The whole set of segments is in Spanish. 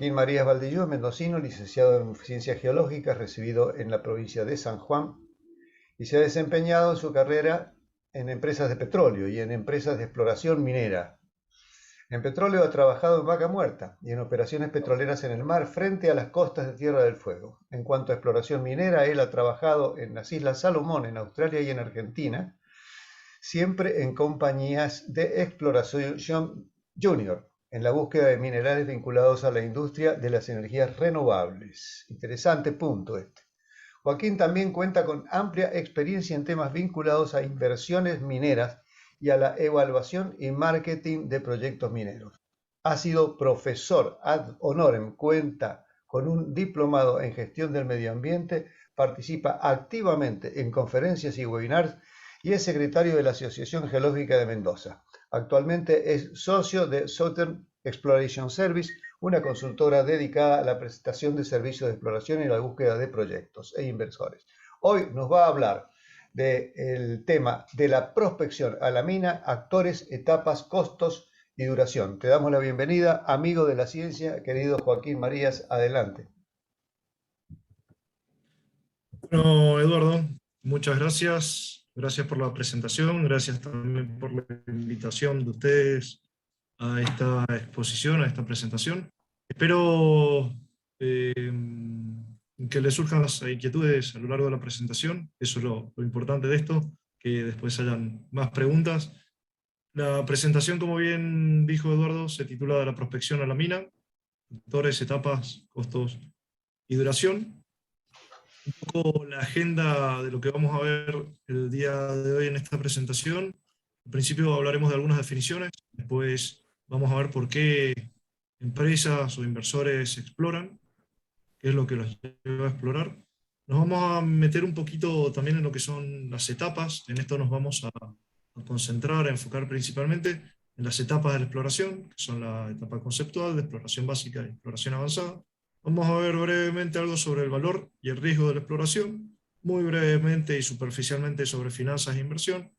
Joaquín Marías Valdelló, mendocino, licenciado en Ciencias Geológicas, recibido en la provincia de San Juan, y se ha desempeñado en su carrera en empresas de petróleo y en empresas de exploración minera. En petróleo ha trabajado en Vaca Muerta y en operaciones petroleras en el mar frente a las costas de Tierra del Fuego. En cuanto a exploración minera, él ha trabajado en las Islas Salomón, en Australia y en Argentina, siempre en compañías de exploración junior, en la búsqueda de minerales vinculados a la industria de las energías renovables. Interesante punto este. Joaquín también cuenta con amplia experiencia en temas vinculados a inversiones mineras y a la evaluación y marketing de proyectos mineros. Ha sido profesor ad honorem, cuenta con un diplomado en gestión del medio ambiente, participa activamente en conferencias y webinars y es secretario de la Asociación Geológica de Mendoza. Actualmente es socio de Southern Exploration Service, una consultora dedicada a la prestación de servicios de exploración y la búsqueda de proyectos e inversores. Hoy nos va a hablar del tema de la prospección a la mina, actores, etapas, costos y duración. Te damos la bienvenida, amigo de la ciencia, querido Joaquín Marías, adelante. Bueno, Eduardo, muchas gracias. Gracias por la presentación, gracias también por la invitación de ustedes a esta exposición, a esta presentación. Espero que les surjan las inquietudes a lo largo de la presentación. Eso es lo importante de esto, que después hayan más preguntas. La presentación, como bien dijo Eduardo, se titula La prospección a la mina, factores, etapas, costos y duración. Un poco la agenda de lo que vamos a ver el día de hoy en esta presentación. En principio hablaremos de algunas definiciones, después vamos a ver por qué empresas o inversores exploran, qué es lo que los lleva a explorar. Nos vamos a meter un poquito también en lo que son las etapas. En esto nos vamos a concentrar, a enfocar principalmente en las etapas de la exploración, que son la etapa conceptual, de exploración básica y exploración avanzada. Vamos a ver brevemente algo sobre el valor y el riesgo de la exploración, muy brevemente y superficialmente sobre finanzas e inversión,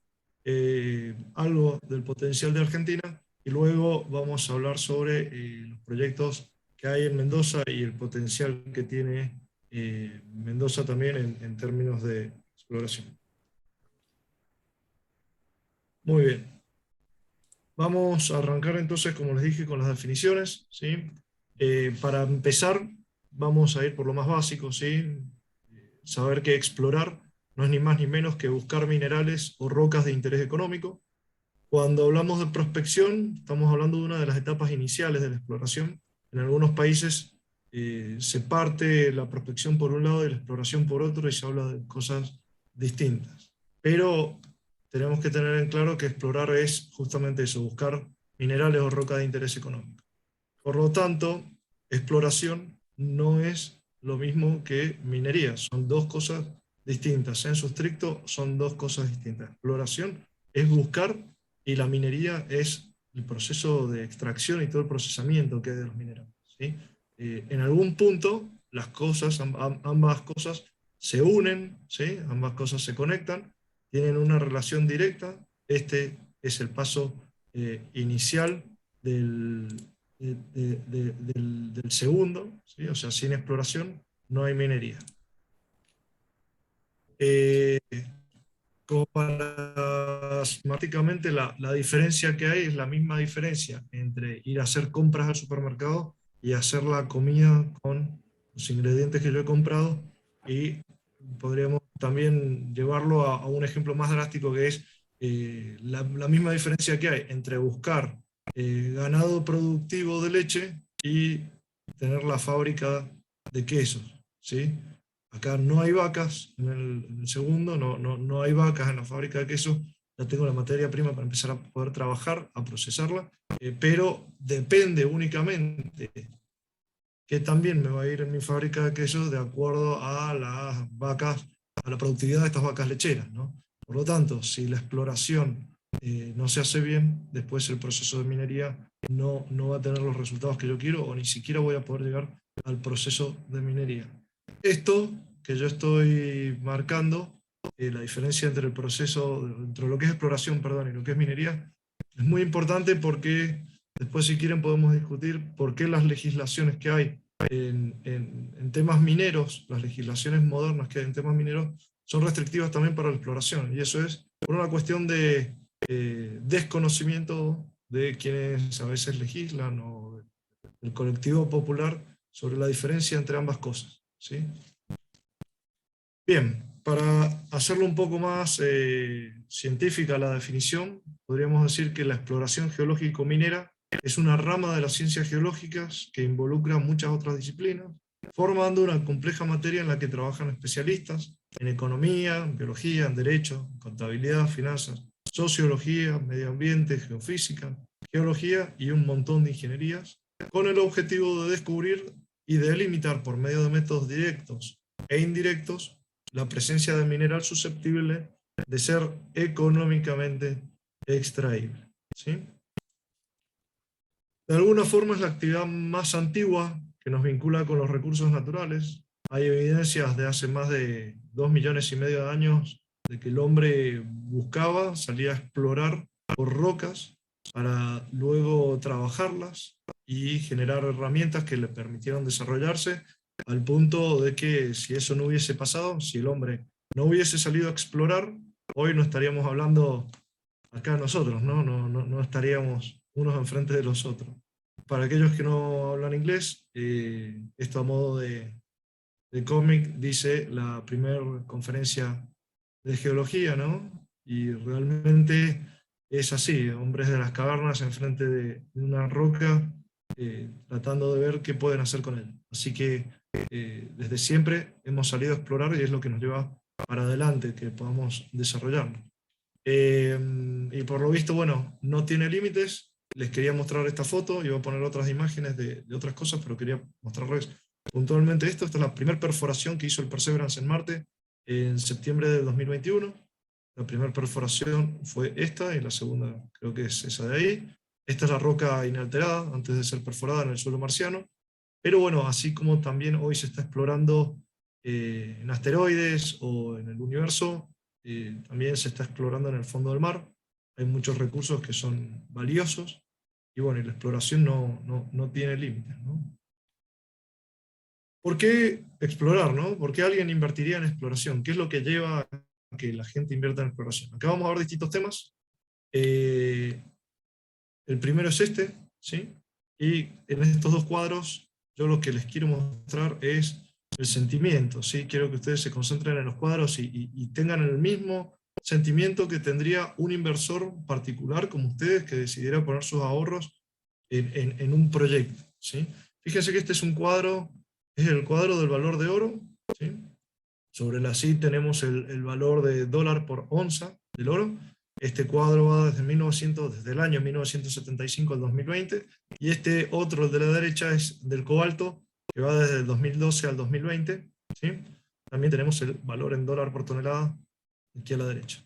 algo del potencial de Argentina, y luego vamos a hablar sobre los proyectos que hay en Mendoza y el potencial que tiene Mendoza también en términos de exploración. Muy bien. Vamos a arrancar entonces, como les dije, con las definiciones, ¿sí? Para empezar, vamos a ir por lo más básico, ¿sí? Saber que explorar no es ni más ni menos que buscar minerales o rocas de interés económico. Cuando hablamos de prospección, estamos hablando de una de las etapas iniciales de la exploración. En algunos países se parte la prospección por un lado y la exploración por otro, y se habla de cosas distintas. Pero tenemos que tener en claro que explorar es justamente eso, buscar minerales o rocas de interés económico. Por lo tanto, exploración no es lo mismo que minería, son dos cosas distintas. En su estricto son dos cosas distintas. Exploración es buscar y la minería es el proceso de extracción y todo el procesamiento que hay de los minerales, ¿sí? En algún punto las cosas, ambas cosas se unen, ¿sí? Ambas cosas se conectan, tienen una relación directa. Este es el paso inicial del segundo, ¿sí? O sea, sin exploración no hay minería. Como para prácticamente la diferencia que hay es la misma diferencia entre ir a hacer compras al supermercado y hacer la comida con los ingredientes que yo he comprado, y podríamos también llevarlo a un ejemplo más drástico, que es la misma diferencia que hay entre buscar ganado productivo de leche y tener la fábrica de quesos, ¿sí? Acá no hay vacas, en el segundo no hay vacas en la fábrica de queso. Ya tengo la materia prima para empezar a poder trabajar, a procesarla, pero depende únicamente que también me va a ir en mi fábrica de queso de acuerdo a las vacas, a la productividad de estas vacas lecheras, ¿no? Por lo tanto, si la exploración no se hace bien, después el proceso de minería no va a tener los resultados que yo quiero, o ni siquiera voy a poder llegar al proceso de minería. Esto que yo estoy marcando, la diferencia entre el proceso, entre lo que es exploración, perdón, y lo que es minería, es muy importante porque Después, si quieren, podemos discutir por qué las legislaciones que hay en temas mineros, las legislaciones modernas que hay en temas mineros, son restrictivas también para la exploración. Y eso es por una cuestión de desconocimiento de quienes a veces legislan o del colectivo popular sobre la diferencia entre ambas cosas, ¿sí? Bien, para hacerlo un poco más científica la definición, podríamos decir que la exploración geológico-minera es una rama de las ciencias geológicas que involucra muchas otras disciplinas, formando una compleja materia en la que trabajan especialistas en economía, en biología, en derecho, en contabilidad, finanzas, sociología, medio ambiente, geofísica, geología y un montón de ingenierías, con el objetivo de descubrir y delimitar por medio de métodos directos e indirectos la presencia de mineral susceptible de ser económicamente extraíble, ¿sí? De alguna forma es la actividad más antigua que nos vincula con los recursos naturales. Hay evidencias de hace más de 2,5 millones de años de que el hombre buscaba, salía a explorar por rocas para luego trabajarlas y generar herramientas que le permitieran desarrollarse, al punto de que si eso no hubiese pasado, si el hombre no hubiese salido a explorar, hoy no estaríamos hablando acá nosotros, ¿no? No estaríamos unos enfrente de los otros. Para aquellos que no hablan inglés, esto a modo de cómic dice la primera conferencia de geología, ¿no? Y realmente es así, hombres de las cavernas enfrente de una roca, tratando de ver qué pueden hacer con él. Así que desde siempre hemos salido a explorar y es lo que nos lleva para adelante, que podamos desarrollarlo. Y por lo visto, bueno, no tiene límites. Les quería mostrar esta foto, iba a poner otras imágenes de otras cosas, pero quería mostrarles puntualmente esto. Esta es la primera perforación que hizo el Perseverance en Marte en septiembre del 2021. La primera perforación fue esta, y la segunda creo que es esa de ahí. Esta es la roca inalterada, antes de ser perforada en el suelo marciano. Pero bueno, así como también hoy se está explorando en asteroides o en el universo, también se está explorando en el fondo del mar. Hay muchos recursos que son valiosos, y bueno, y la exploración no tiene límites, ¿no? ¿Por qué explorar, no? ¿Por qué alguien invertiría en exploración? ¿Qué es lo que lleva a que la gente invierta en exploración? Acá vamos a ver distintos temas. El primero es este, ¿sí? Y en estos dos cuadros yo lo que les quiero mostrar es el sentimiento, ¿sí? Quiero que ustedes se concentren en los cuadros y tengan el mismo sentimiento que tendría un inversor particular como ustedes, que decidiera poner sus ahorros en un proyecto, ¿sí? Fíjense que este es un cuadro, es el cuadro del valor de oro, ¿sí? Sobre la CID tenemos el valor de dólar por onza del oro. Este cuadro va desde el año 1975 al 2020, y este otro, el de la derecha, es del cobalto, que va desde el 2012 al 2020, ¿sí? También tenemos el valor en dólar por tonelada aquí a la derecha.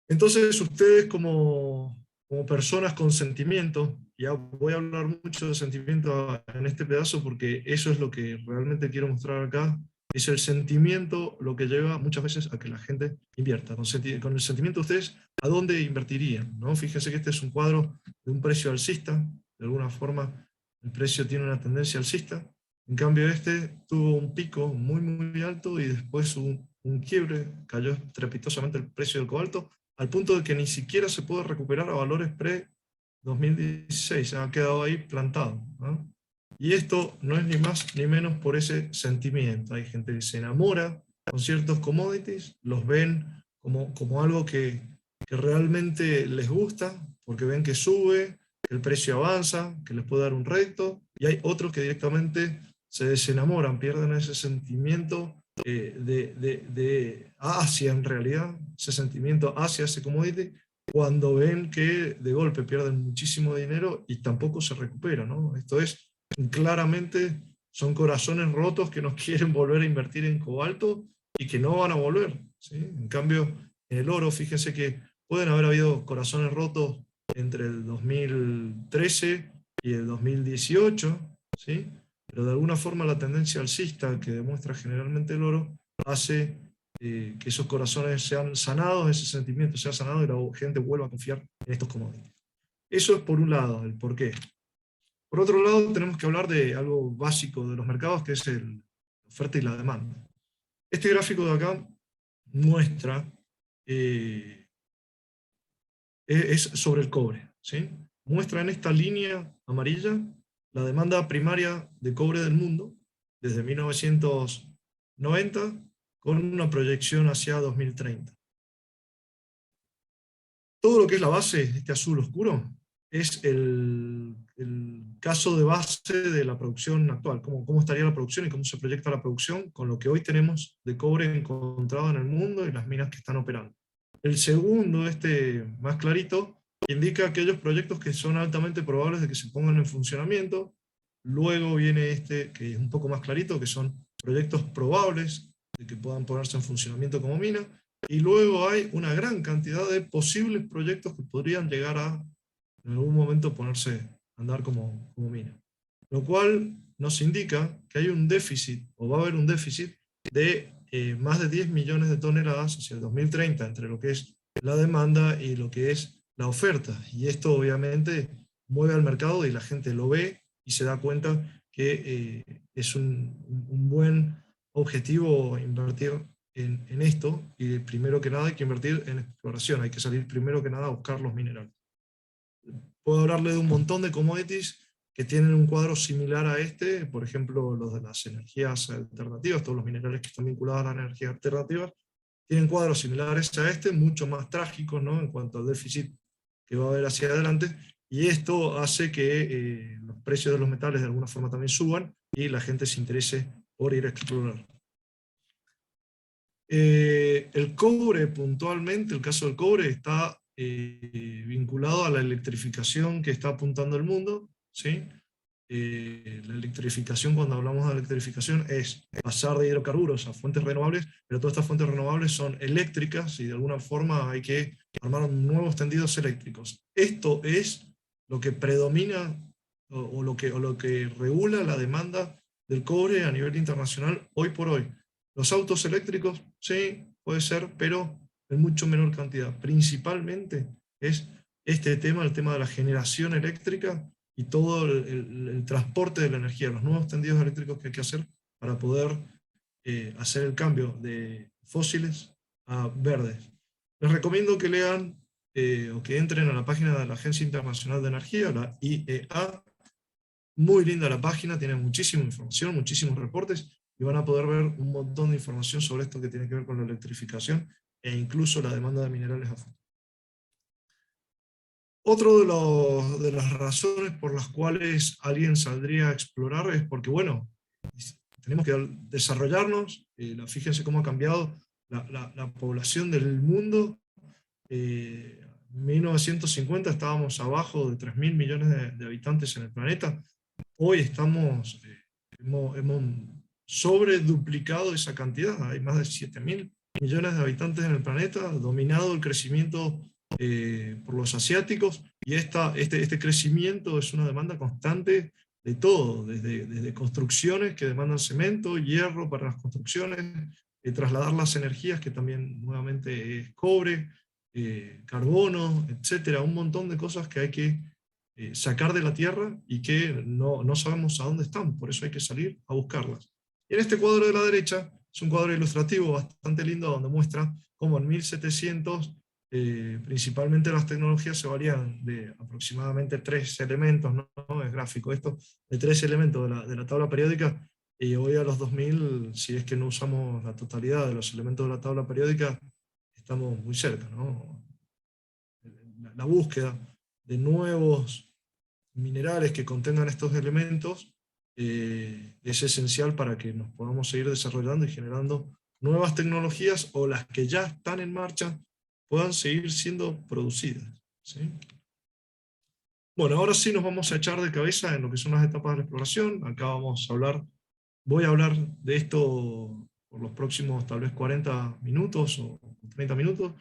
Entonces ustedes como personas con sentimiento, ya voy a hablar mucho de sentimiento en este pedazo porque eso es lo que realmente quiero mostrar acá, es el sentimiento lo que lleva muchas veces a que la gente invierta. Con el sentimiento ustedes, ¿a dónde invertirían? ¿No? Fíjense que este es un cuadro de un precio alcista, de alguna forma el precio tiene una tendencia alcista. En cambio este tuvo un pico muy alto y después un quiebre, cayó estrepitosamente el precio del cobalto, al punto de que ni siquiera se puede recuperar a valores pre-2016, ha quedado ahí plantado, ¿no? Y esto no es ni más ni menos por ese sentimiento. Hay gente que se enamora con ciertos commodities, los ven como algo que realmente les gusta, porque ven que sube, que el precio avanza, que les puede dar un rédito, y hay otros que directamente se desenamoran, pierden ese sentimiento de hacia, en realidad, ese sentimiento hacia ese commodity, cuando ven que de golpe pierden muchísimo dinero y tampoco se recupera, ¿no? Esto es, claramente, son corazones rotos que no quieren volver a invertir en cobalto y que no van a volver, ¿sí? En cambio, en el oro, fíjense que pueden haber habido corazones rotos entre el 2013 y el 2018, ¿sí? Pero de alguna forma la tendencia alcista que demuestra generalmente el oro hace que esos corazones sean sanados, ese sentimiento sea sanado y la gente vuelva a confiar en estos commodities. Eso es por un lado, el por qué. Por otro lado, tenemos que hablar de algo básico de los mercados, que es la oferta y la demanda. Este gráfico de acá muestra, es sobre el cobre, ¿sí? Muestra en esta línea amarilla la demanda primaria de cobre del mundo desde 1990 con una proyección hacia 2030. Todo lo que es la base, este azul oscuro, es el caso de base de la producción actual, cómo estaría la producción y cómo se proyecta la producción con lo que hoy tenemos de cobre encontrado en el mundo y las minas que están operando. El segundo, este más clarito, indica aquellos proyectos que son altamente probables de que se pongan en funcionamiento. Luego viene este, que es un poco más clarito, que son proyectos probables de que puedan ponerse en funcionamiento como mina. Y luego hay una gran cantidad de posibles proyectos que podrían llegar a en algún momento ponerse a andar como mina. Lo cual nos indica que hay un déficit, o va a haber un déficit, de más de 10 millones de toneladas hacia el 2030, entre lo que es la demanda y lo que es la oferta. Y esto obviamente mueve al mercado y la gente lo ve y se da cuenta que es un buen objetivo invertir en esto, y primero que nada hay que invertir en exploración, hay que salir primero que nada a buscar los minerales. Puedo hablarle de un montón de commodities que tienen un cuadro similar a este, por ejemplo, los de las energías alternativas, todos los minerales que están vinculados a las energías alternativas, tienen cuadros similares a este, mucho más trágicos, ¿no?, en cuanto al déficit que va a haber hacia adelante, y esto hace que los precios de los metales de alguna forma también suban y la gente se interese por ir a explorar. El cobre puntualmente, el caso del cobre está vinculado a la electrificación que está apuntando el mundo, ¿sí? La electrificación, cuando hablamos de electrificación, es pasar de hidrocarburos a fuentes renovables, pero todas estas fuentes renovables son eléctricas y de alguna forma hay que armar nuevos tendidos eléctricos. Esto es lo que predomina o lo que regula la demanda del cobre a nivel internacional hoy por hoy. Los autos eléctricos, sí, puede ser, pero en mucho menor cantidad. Principalmente es este tema, el tema de la generación eléctrica y todo el transporte de la energía, los nuevos tendidos eléctricos que hay que hacer para poder hacer el cambio de fósiles a verdes. Les recomiendo que lean o que entren a la página de la Agencia Internacional de Energía, la IEA. Muy linda la página, tiene muchísima información, muchísimos reportes, y van a poder ver un montón de información sobre esto que tiene que ver con la electrificación e incluso la demanda de minerales a futuro. Otro de las razones por las cuales alguien saldría a explorar es porque, bueno, tenemos que desarrollarnos. Fíjense cómo ha cambiado la población del mundo. En 1950 estábamos abajo de 3.000 millones de habitantes en el planeta. Hoy hemos sobreduplicado esa cantidad. Hay más de 7.000 millones de habitantes en el planeta, dominado el crecimiento por los asiáticos, y este crecimiento es una demanda constante de todo, desde construcciones que demandan cemento, hierro para las construcciones, trasladar las energías, que también nuevamente es cobre, carbono, etcétera, un montón de cosas que hay que sacar de la tierra y que no sabemos a dónde están, por eso hay que salir a buscarlas. Y en este cuadro de la derecha es un cuadro ilustrativo bastante lindo donde muestra cómo en 1700 principalmente las tecnologías se varían de aproximadamente 3 elementos, ¿no? Es gráfico esto, de 3 elementos de la tabla periódica, y hoy a los 2000, si es que no usamos la totalidad de los elementos de la tabla periódica, estamos muy cerca, ¿no? La búsqueda de nuevos minerales que contengan estos elementos es esencial para que nos podamos seguir desarrollando y generando nuevas tecnologías, o las que ya están en marcha puedan seguir siendo producidas, ¿sí? Bueno, ahora sí nos vamos a echar de cabeza en lo que son las etapas de la exploración. Acá voy a hablar de esto por los próximos tal vez 40 minutos o 30 minutos.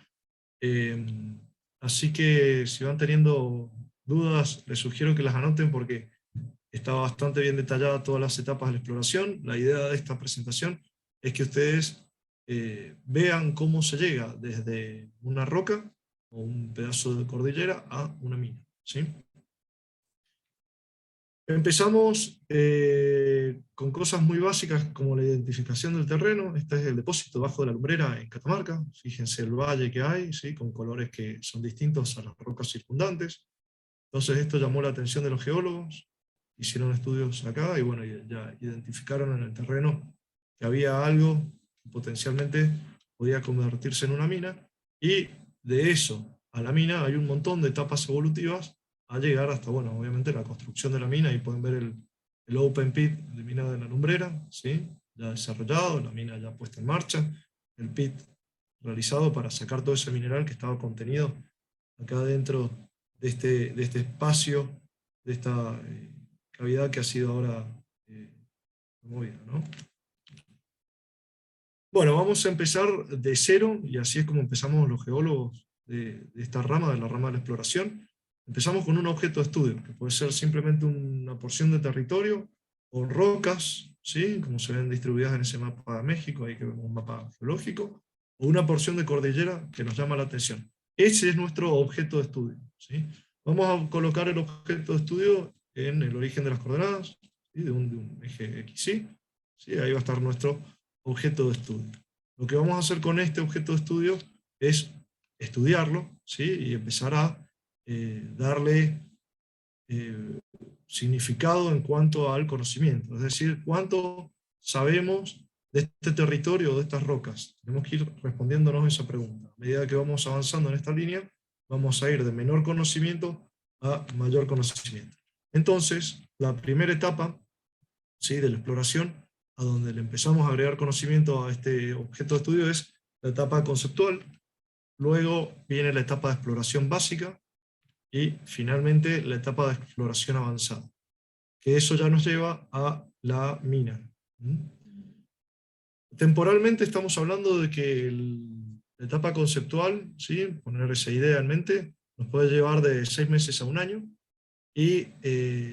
Así que si van teniendo dudas, les sugiero que las anoten porque está bastante bien detallada todas las etapas de la exploración. La idea de esta presentación es que ustedes vean cómo se llega desde una roca o un pedazo de cordillera a una mina, ¿sí? Empezamos con cosas muy básicas como la identificación del terreno. Este es el depósito bajo de la lumbrera en Catamarca. Fíjense el valle que hay, ¿sí? Con colores que son distintos a las rocas circundantes. Entonces esto llamó la atención de los geólogos, hicieron estudios acá y bueno, ya identificaron en el terreno que había algo que potencialmente podía convertirse en una mina, y de eso a la mina hay un montón de etapas evolutivas a llegar hasta, bueno, obviamente la construcción de la mina. Ahí pueden ver el open pit de mina de la lumbrera, ¿sí? Ya desarrollado, la mina ya puesta en marcha, el pit realizado para sacar todo ese mineral que estaba contenido acá dentro de este espacio, de esta cavidad que ha sido ahora removida, ¿no? Bueno, vamos a empezar de cero, y así es como empezamos los geólogos de esta rama, de la rama de la exploración. Empezamos con un objeto de estudio, que puede ser simplemente una porción de territorio, o rocas, ¿sí? Como se ven distribuidas en ese mapa de México, ahí que vemos un mapa geológico, o una porción de cordillera que nos llama la atención. Ese es nuestro objeto de estudio, ¿sí? Vamos a colocar el objeto de estudio en el origen de las coordenadas, ¿sí? de un eje XY, ¿sí? Ahí va a estar nuestro objeto de estudio. Lo que vamos a hacer con este objeto de estudio es estudiarlo, ¿sí? Y empezar a darle significado en cuanto al conocimiento, es decir, cuánto sabemos de este territorio o de estas rocas. Tenemos que ir respondiéndonos esa pregunta. A medida que vamos avanzando en esta línea, vamos a ir de menor conocimiento a mayor conocimiento. Entonces, la primera etapa, ¿sí?, de la exploración, a donde le empezamos a agregar conocimiento a este objeto de estudio, es la etapa conceptual. Luego viene la etapa de exploración básica, y finalmente la etapa de exploración avanzada, que eso ya nos lleva a la mina. Temporalmente estamos hablando de que la etapa conceptual, ¿sí?, poner esa idea en mente, nos puede llevar de 6 meses a 1 año, y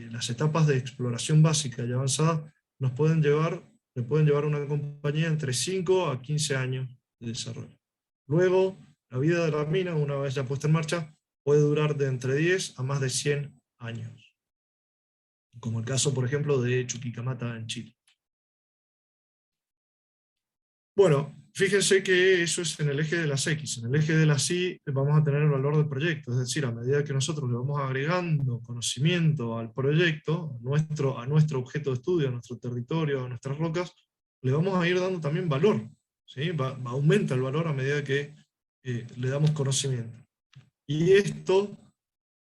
las etapas de exploración básica y avanzada le pueden llevar a una compañía entre 5 a 15 años de desarrollo. Luego, la vida de la mina, una vez ya puesta en marcha, puede durar de entre 10 a más de 100 años. Como el caso, por ejemplo, de Chuquicamata en Chile. Bueno, fíjense que eso es en el eje de las X. En el eje de las Y vamos a tener el valor del proyecto, es decir, a medida que nosotros le vamos agregando conocimiento al proyecto, a nuestro objeto de estudio, a nuestro territorio, a nuestras rocas, le vamos a ir dando también valor, ¿sí? Aumenta el valor a medida que le damos conocimiento. Y esto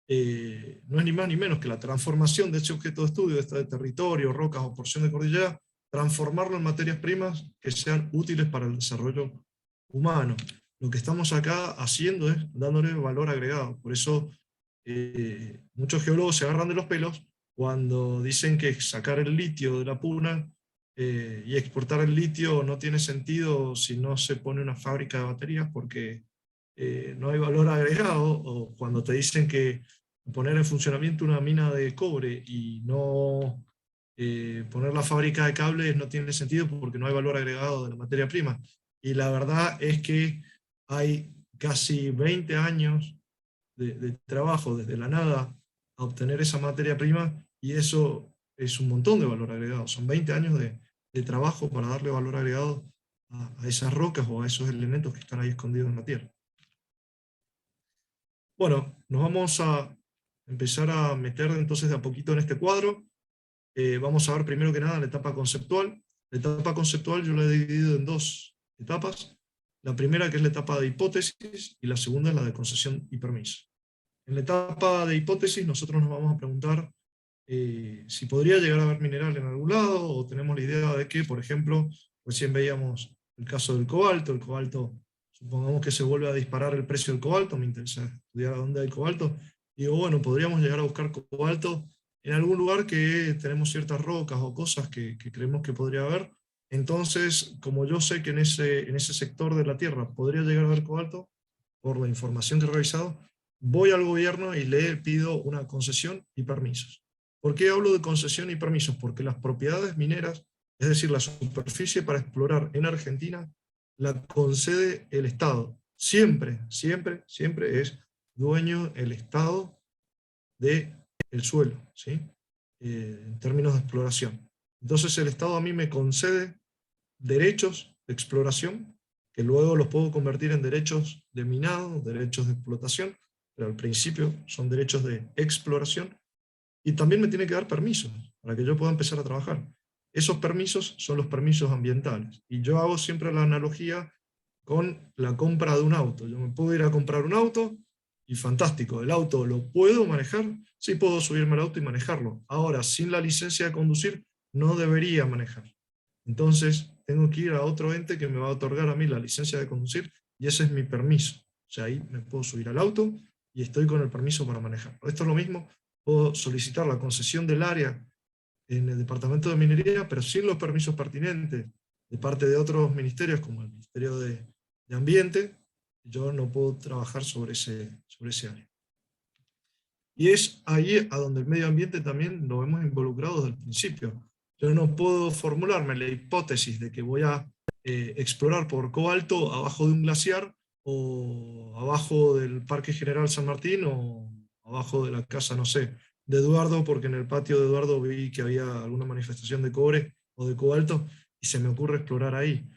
no es ni más ni menos que la transformación de ese objeto de estudio, de territorio, rocas o porción de cordillera, transformarlo en materias primas que sean útiles para el desarrollo humano. Lo que estamos acá haciendo es dándole valor agregado. Por eso muchos geólogos se agarran de los pelos cuando dicen que sacar el litio de la puna y exportar el litio no tiene sentido si no se pone una fábrica de baterías, porque no hay valor agregado, o cuando te dicen que poner en funcionamiento una mina de cobre y no poner la fábrica de cables no tiene sentido porque no hay valor agregado de la materia prima. Y la verdad es que hay casi 20 años de trabajo desde la nada a obtener esa materia prima, y eso es un montón de valor agregado. Son 20 años de trabajo para darle valor agregado a esas rocas o a esos elementos que están ahí escondidos en la tierra. Bueno, nos vamos a empezar a meter entonces de a poquito en este cuadro. Vamos a ver primero que nada la etapa conceptual. La etapa conceptual yo la he dividido en 2 etapas. La primera, que es la etapa de hipótesis, y la segunda es la de concesión y permiso. En la etapa de hipótesis nosotros nos vamos a preguntar si podría llegar a haber mineral en algún lado, o tenemos la idea de que, por ejemplo, recién veíamos el caso del cobalto. El cobalto, supongamos que se vuelve a disparar el precio del cobalto, me interesa estudiar dónde hay cobalto, y digo, bueno, podríamos llegar a buscar cobalto en algún lugar que tenemos ciertas rocas o cosas que creemos que podría haber. Entonces, como yo sé que en ese sector de la Tierra podría llegar a haber cobalto, por la información que he revisado, voy al gobierno y le pido una concesión y permisos. ¿Por qué hablo de concesión y permisos? Porque las propiedades mineras, es decir, la superficie para explorar en Argentina, la concede el Estado. Siempre, siempre, siempre es dueño el Estado del suelo, ¿sí? En términos de exploración. Entonces el Estado a mí me concede derechos de exploración, que luego los puedo convertir en derechos de minado, derechos de explotación, pero al principio son derechos de exploración, y también me tiene que dar permisos para que yo pueda empezar a trabajar. Esos permisos son los permisos ambientales, y yo hago siempre la analogía con la compra de un auto. Yo me puedo ir a comprar un auto, y fantástico, el auto lo puedo manejar, sí puedo subirme al auto y manejarlo. Ahora, sin la licencia de conducir, no debería manejar. Entonces, tengo que ir a otro ente que me va a otorgar a mí la licencia de conducir, y ese es mi permiso. O sea, ahí me puedo subir al auto y estoy con el permiso para manejar. Esto es lo mismo, puedo solicitar la concesión del área en el Departamento de Minería, pero sin los permisos pertinentes de parte de otros ministerios, como el Ministerio de Ambiente. Yo no puedo trabajar sobre ese área. Y es ahí a donde el medio ambiente también lo hemos involucrado desde el principio. Yo no puedo formularme la hipótesis de que voy a explorar por cobalto abajo de un glaciar, o abajo del Parque General San Martín, o abajo de la casa, no sé, de Eduardo, porque en el patio de Eduardo vi que había alguna manifestación de cobre o de cobalto, y se me ocurre explorar ahí.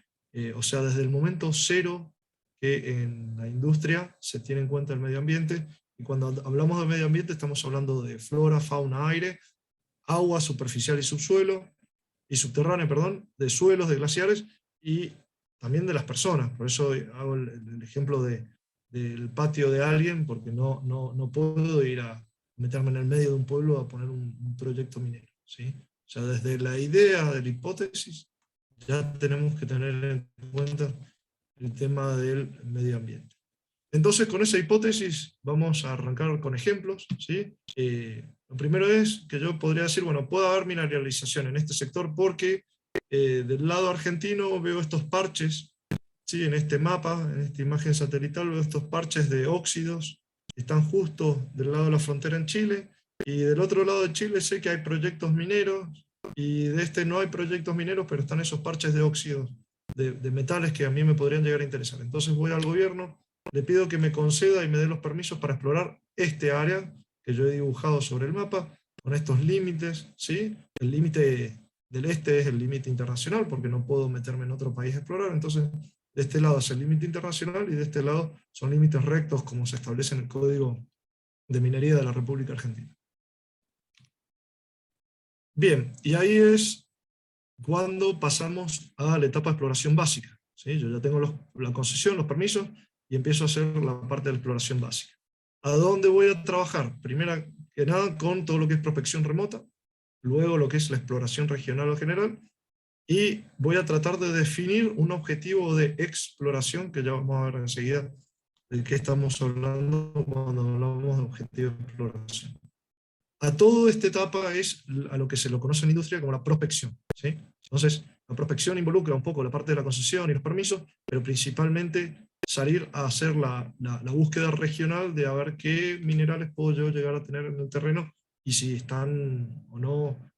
O sea, desde el momento cero que en la industria se tiene en cuenta el medio ambiente, y cuando hablamos de medio ambiente estamos hablando de flora, fauna, aire, agua superficial y subsuelo, y subterránea, perdón, de suelos, de glaciares, y también de las personas. Por eso hago el ejemplo del patio de alguien, porque no puedo ir a meterme en el medio de un pueblo a poner un proyecto minero, ¿sí? O sea, desde la idea de la hipótesis, ya tenemos que tener en cuenta el tema del medio ambiente. Entonces, con esa hipótesis vamos a arrancar con ejemplos, ¿sí? Lo primero es que yo podría decir, bueno, puede haber mineralización en este sector porque del lado argentino veo estos parches, ¿sí? En este mapa, en esta imagen satelital, veo estos parches de óxidos que están justo del lado de la frontera en Chile, y del otro lado de Chile sé que hay proyectos mineros, y de este no hay proyectos mineros, pero están esos parches de óxidos de metales que a mí me podrían llegar a interesar. Entonces voy al gobierno, le pido que me conceda y me dé los permisos para explorar este área que yo he dibujado sobre el mapa, con estos límites, ¿sí? El límite del este es el límite internacional, porque no puedo meterme en otro país a explorar. Entonces, de este lado es el límite internacional, y de este lado son límites rectos, como se establece en el Código de Minería de la República Argentina. Bien, y ahí es cuando pasamos a la etapa de exploración básica, ¿sí? Yo ya tengo la concesión, los permisos, y empiezo a hacer la parte de la exploración básica. ¿A dónde voy a trabajar? Primero que nada con todo lo que es prospección remota, luego lo que es la exploración regional o general, y voy a tratar de definir un objetivo de exploración, que ya vamos a ver enseguida de qué estamos hablando cuando hablamos de objetivo de exploración. A toda esta etapa es a lo que se lo conoce en la industria como la prospección, ¿sí? Entonces, la prospección involucra un poco la parte de la concesión y los permisos, pero principalmente salir a hacer la búsqueda regional de a ver qué minerales puedo yo llegar a tener en el terreno, y si están o no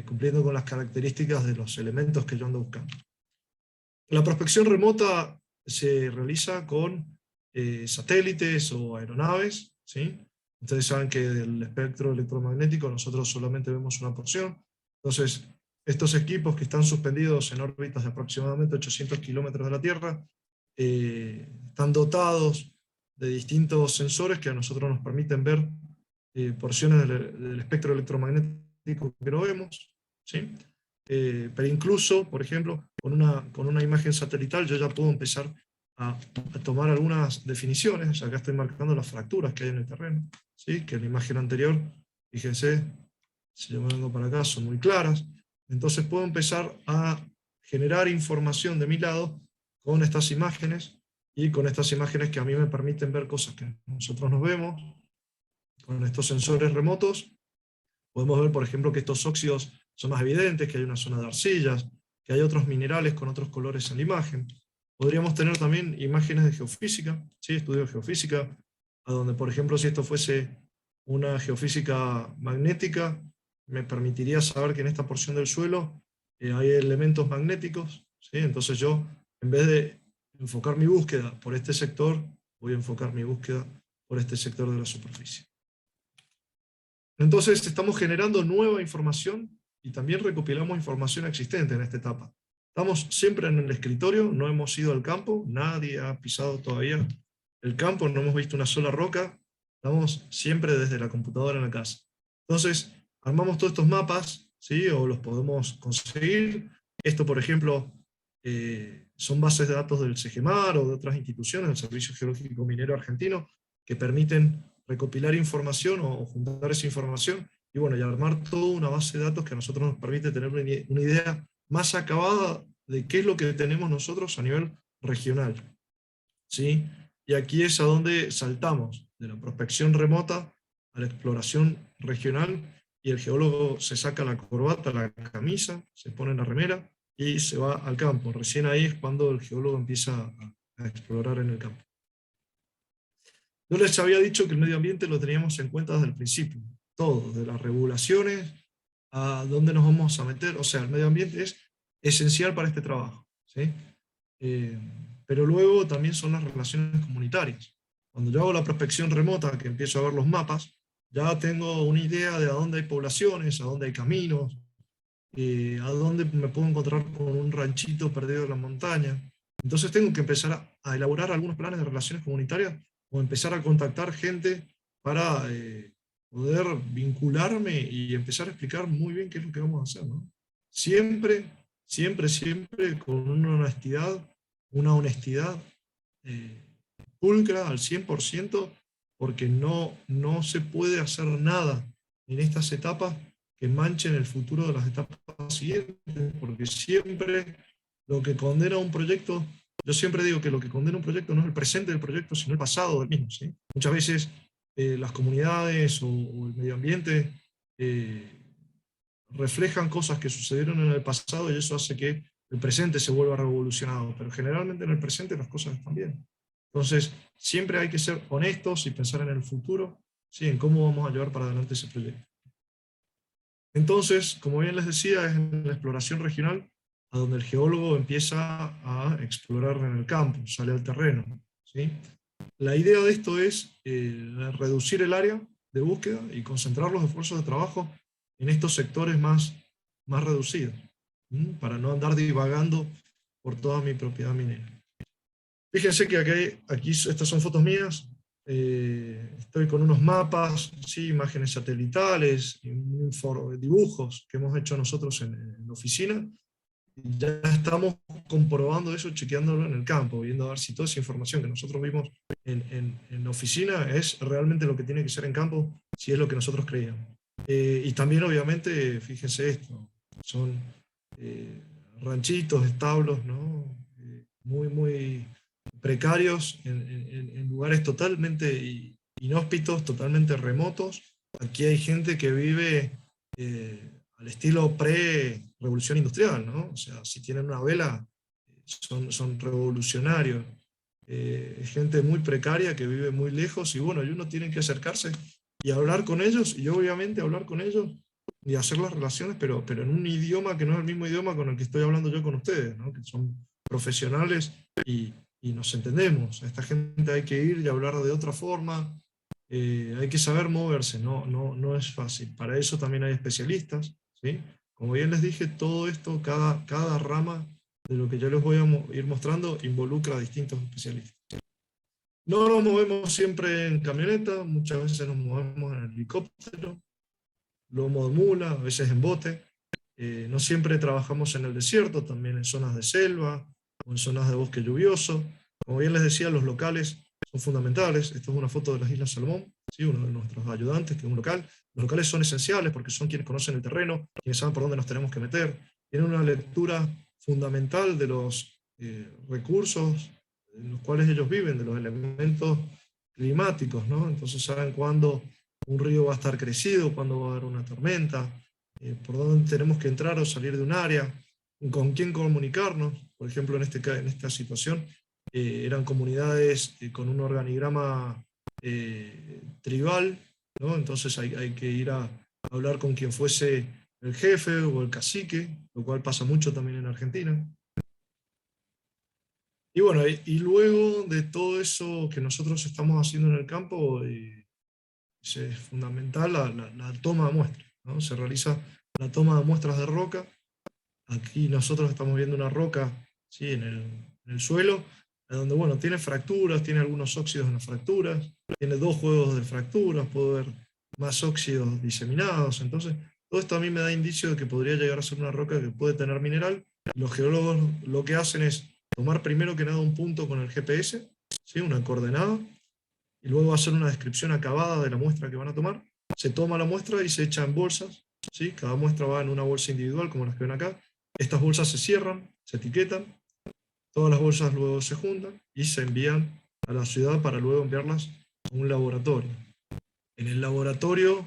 cumpliendo con las características de los elementos que yo ando buscando. La prospección remota se realiza con satélites o aeronaves, ¿sí? Ustedes saben que del espectro electromagnético nosotros solamente vemos una porción. Entonces, estos equipos que están suspendidos en órbitas de aproximadamente 800 kilómetros de la Tierra están dotados de distintos sensores que a nosotros nos permiten ver porciones del espectro electromagnético que no vemos, ¿sí? Pero incluso, por ejemplo, con una imagen satelital yo ya puedo empezar a tomar algunas definiciones. Acá estoy marcando las fracturas que hay en el terreno, ¿sí? Que en la imagen anterior, fíjense, si yo me vengo para acá, son muy claras. Entonces puedo empezar a generar información de mi lado con estas imágenes, y con estas imágenes que a mí me permiten ver cosas que nosotros no vemos. Con estos sensores remotos podemos ver, por ejemplo, que estos óxidos son más evidentes, que hay una zona de arcillas, que hay otros minerales con otros colores en la imagen. Podríamos tener también imágenes de geofísica, ¿sí? Estudio de geofísica, a donde, por ejemplo, si esto fuese una geofísica magnética, me permitiría saber que en esta porción del suelo hay elementos magnéticos, ¿sí? Entonces yo, en vez de enfocar mi búsqueda por este sector, voy a enfocar mi búsqueda por este sector de la superficie. Entonces estamos generando nueva información y también recopilamos información existente en esta etapa. Estamos siempre en el escritorio, no hemos ido al campo, nadie ha pisado todavía el campo, no hemos visto una sola roca, estamos siempre desde la computadora en la casa. Entonces, armamos todos estos mapas, ¿sí? O los podemos conseguir. Esto, por ejemplo, son bases de datos del SEGEMAR o de otras instituciones, del Servicio Geológico Minero Argentino, que permiten recopilar información o juntar esa información y bueno, y armar toda una base de datos que a nosotros nos permite tener una idea más acabada de qué es lo que tenemos nosotros a nivel regional, ¿sí? Y aquí es a donde saltamos, de la prospección remota a la exploración regional, y el geólogo se saca la corbata, la camisa, se pone la remera y se va al campo. Recién ahí es cuando el geólogo empieza a explorar en el campo. Yo les había dicho que el medio ambiente lo teníamos en cuenta desde el principio, todo, de las regulaciones a dónde nos vamos a meter. O sea, el medio ambiente es esencial para este trabajo, ¿sí? Eh, pero luego también son las relaciones comunitarias. Cuando yo hago la prospección remota, que empiezo a ver los mapas, ya tengo una idea de a dónde hay poblaciones, a dónde hay caminos, a dónde me puedo encontrar con un ranchito perdido en la montaña. Entonces tengo que empezar a elaborar algunos planes de relaciones comunitarias o empezar a contactar gente para poder vincularme y empezar a explicar muy bien qué es lo que vamos a hacer, ¿no? Siempre, siempre, siempre con una honestidad eh, pulcra al 100%, porque no se puede hacer nada en estas etapas que manchen el futuro de las etapas siguientes, porque siempre lo que condena un proyecto, yo siempre digo que lo que condena un proyecto no es el presente del proyecto, sino el pasado del mismo, ¿sí? Muchas veces las comunidades o el medio ambiente eh, reflejan cosas que sucedieron en el pasado y eso hace que el presente se vuelva revolucionado, pero generalmente en el presente las cosas están bien. Entonces, siempre hay que ser honestos y pensar en el futuro, ¿sí? En cómo vamos a llevar para adelante ese proyecto. Entonces, como bien les decía, es en la exploración regional a donde el geólogo empieza a explorar en el campo, sale al terreno, ¿sí? La idea de esto es reducir el área de búsqueda y concentrar los esfuerzos de trabajo en estos sectores más reducidos, ¿sí? Para no andar divagando por toda mi propiedad minera. Fíjense que aquí estas son fotos mías. Estoy con unos mapas, ¿sí? Imágenes satelitales, dibujos que hemos hecho nosotros en la oficina. Y ya estamos comprobando eso, chequeándolo en el campo, viendo a ver si toda esa información que nosotros vimos en la oficina es realmente lo que tiene que ser en campo, si es lo que nosotros creíamos. Y también, obviamente, fíjense esto, son ranchitos, establos, ¿no? Muy precarios en lugares totalmente inhóspitos, totalmente remotos. Aquí hay gente que vive al estilo pre-revolución industrial, ¿no? O sea, si tienen una vela, son revolucionarios. Es gente muy precaria que vive muy lejos y bueno, y uno tiene que acercarse y hablar con ellos y obviamente hablar con ellos y hacer las relaciones, pero en un idioma que no es el mismo idioma con el que estoy hablando yo con ustedes, ¿no? Que son profesionales y nos entendemos. A esta gente hay que ir y hablar de otra forma, hay que saber moverse, no es fácil. Para eso también hay especialistas, ¿sí? Como bien les dije, todo esto, cada rama de lo que yo les voy a ir mostrando involucra a distintos especialistas. No nos movemos siempre en camioneta, muchas veces nos movemos en helicóptero, lomo de mula, a veces en bote. No siempre trabajamos en el desierto, también en zonas de selva o en zonas de bosque lluvioso. Como bien les decía, los locales son fundamentales. Esta es una foto de las Islas Salomón, ¿sí? Uno de nuestros ayudantes, que es un local. Los locales son esenciales porque son quienes conocen el terreno, quienes saben por dónde nos tenemos que meter. Tienen una lectura fundamental de los recursos en los cuales ellos viven, de los elementos climáticos, ¿no? Entonces saben cuándo un río va a estar crecido, cuándo va a haber una tormenta, por dónde tenemos que entrar o salir de un área, con quién comunicarnos. Por ejemplo, en esta situación eran comunidades con un organigrama tribal, ¿no? Entonces hay que ir a hablar con quien fuese el jefe o el cacique, lo cual pasa mucho también en Argentina. Y bueno, y luego de todo eso que nosotros estamos haciendo en el campo, Es fundamental la toma de muestras, ¿no? Se realiza la toma de muestras de roca. Aquí nosotros estamos viendo una roca, ¿sí?, en el suelo, donde bueno, tiene fracturas, tiene algunos óxidos en las fracturas, tiene 2 juegos de fracturas, puedo ver más óxidos diseminados. Entonces todo esto a mí me da indicio de que podría llegar a ser una roca que puede tener mineral. Los geólogos lo que hacen es tomar primero que nada un punto con el GPS, ¿sí?, una coordenada, y luego hacer una descripción acabada de la muestra que van a tomar. Se toma la muestra y se echa en bolsas, ¿sí? Cada muestra va en una bolsa individual, como las que ven acá. Estas bolsas se cierran, se etiquetan, todas las bolsas luego se juntan y se envían a la ciudad para luego enviarlas a un laboratorio. En el laboratorio,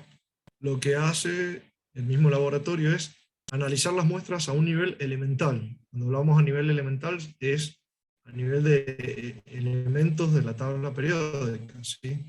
lo que hace el mismo laboratorio es analizar las muestras a un nivel elemental. Cuando hablamos a nivel elemental es a nivel de elementos de la tabla periódica, ¿sí?